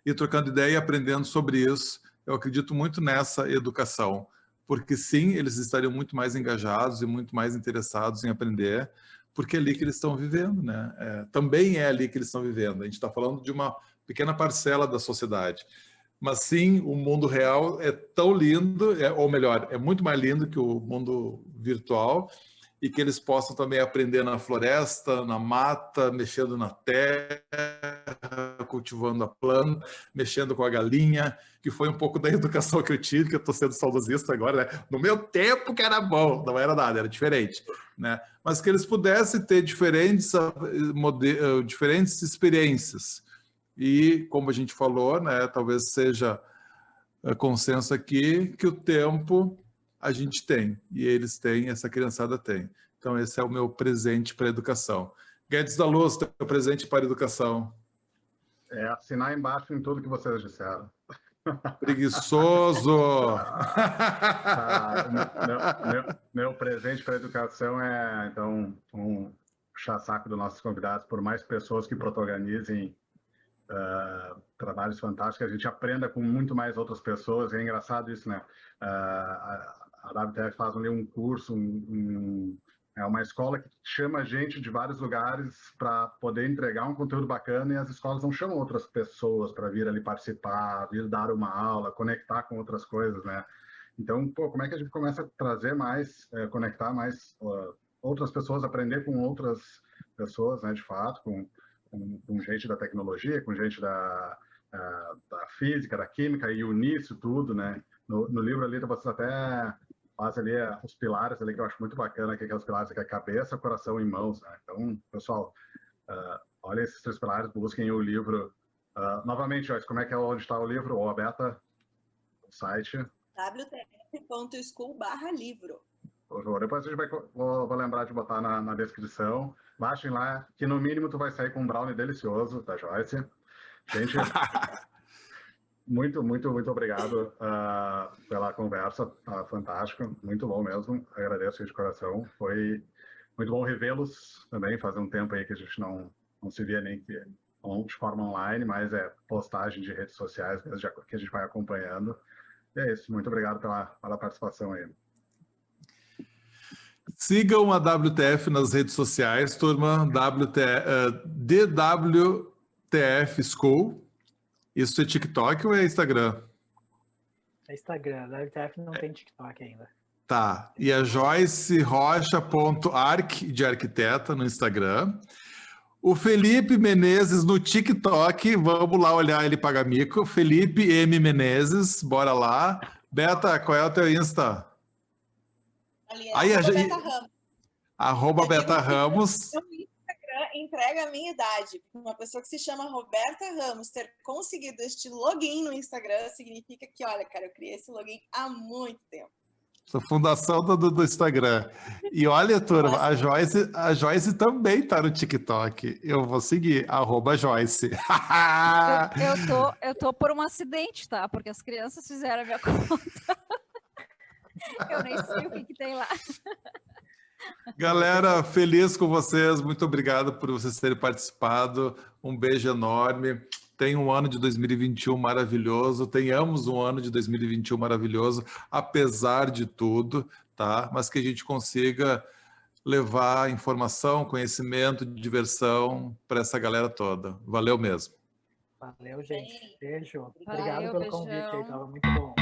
e trocando ideia e aprendendo sobre isso. Eu acredito muito nessa educação, porque sim, eles estariam muito mais engajados e muito mais interessados em aprender, porque é ali que eles estão vivendo, né? Também é ali que eles estão vivendo. A gente está falando de uma pequena parcela da sociedade. Mas sim, o mundo real é tão lindo, ou melhor, é muito mais lindo que o mundo virtual, e que eles possam também aprender na floresta, na mata, mexendo na terra, cultivando a planta, mexendo com a galinha, que foi um pouco da educação que eu tive, que eu estou sendo saudosista agora, né? No meu tempo que era bom, não era nada, era diferente, né? Mas que eles pudessem ter diferentes experiências. E, como a gente falou, né, talvez seja consenso aqui que o tempo a gente tem, e eles têm, essa criançada tem. Então, esse é o meu presente para a educação. Guedes da Luz, teu presente para a educação. Assinar embaixo em tudo que vocês disseram. Preguiçoso! Meu presente para a educação é, então, um puxar-saco dos nossos convidados, por mais pessoas que protagonizem trabalhos fantásticos, a gente aprenda com muito mais outras pessoas. É engraçado isso, né? A WTF faz ali um curso, é uma escola que chama gente de vários lugares para poder entregar um conteúdo bacana, e as escolas não chamam outras pessoas para vir ali participar, vir dar uma aula, conectar com outras coisas, né? Então, pô, como é que a gente começa a trazer mais, conectar mais outras pessoas, aprender com outras pessoas, né, de fato, com gente da tecnologia, com gente da física, da química, e unir isso tudo, né? No livro ali, vocês até faz ali os pilares ali, que eu acho muito bacana, que é aqueles pilares que é cabeça, coração e mãos, né? Então, pessoal, olha esses 3 pilares, busquem o livro. Novamente, Joyce, como é que é onde está o livro? Ou a Beta? O site? wtf.school/livro. Depois a gente vou lembrar de botar na descrição. Baixem lá, que no mínimo tu vai sair com um brownie delicioso da Joyce. Gente, muito obrigado pela conversa, fantástico, muito bom mesmo, agradeço de coração, foi muito bom revê-los também, faz um tempo aí que a gente não se via nem de forma online, mas postagem de redes sociais mesmo, que a gente vai acompanhando. E é isso, muito obrigado pela participação aí. Sigam a WTF nas redes sociais, turma, DWTF School. Isso é TikTok ou é Instagram? É Instagram, a WTF não tem TikTok ainda. Tá, e a joycerocha.arc, de arquiteta, no Instagram. O Felipe Menezes no TikTok, vamos lá olhar ele pagar mico. Felipe M. Menezes, bora lá. Beta, qual é o teu Insta? Ali Aí, Beta Ramos. @ Beta Ramos. O Instagram entrega a minha idade. Uma pessoa que se chama Roberta Ramos ter conseguido este login no Instagram significa que, olha, cara, eu criei esse login há muito tempo. A fundação do Instagram. E olha, turma, a Joyce também tá no TikTok. Eu vou seguir, @Joyce. Eu tô por um acidente, tá? Porque as crianças fizeram a minha conta. Eu nem sei o que tem lá. Galera, feliz com vocês. Muito obrigado por vocês terem participado. Um beijo enorme. Tenham um ano de 2021 maravilhoso. Tenhamos um ano de 2021 maravilhoso, apesar de tudo, tá? Mas que a gente consiga levar informação, conhecimento, diversão para essa galera toda. Valeu mesmo. Valeu, gente. Beijo. Valeu, Obrigado pelo convite aí, tava muito bom.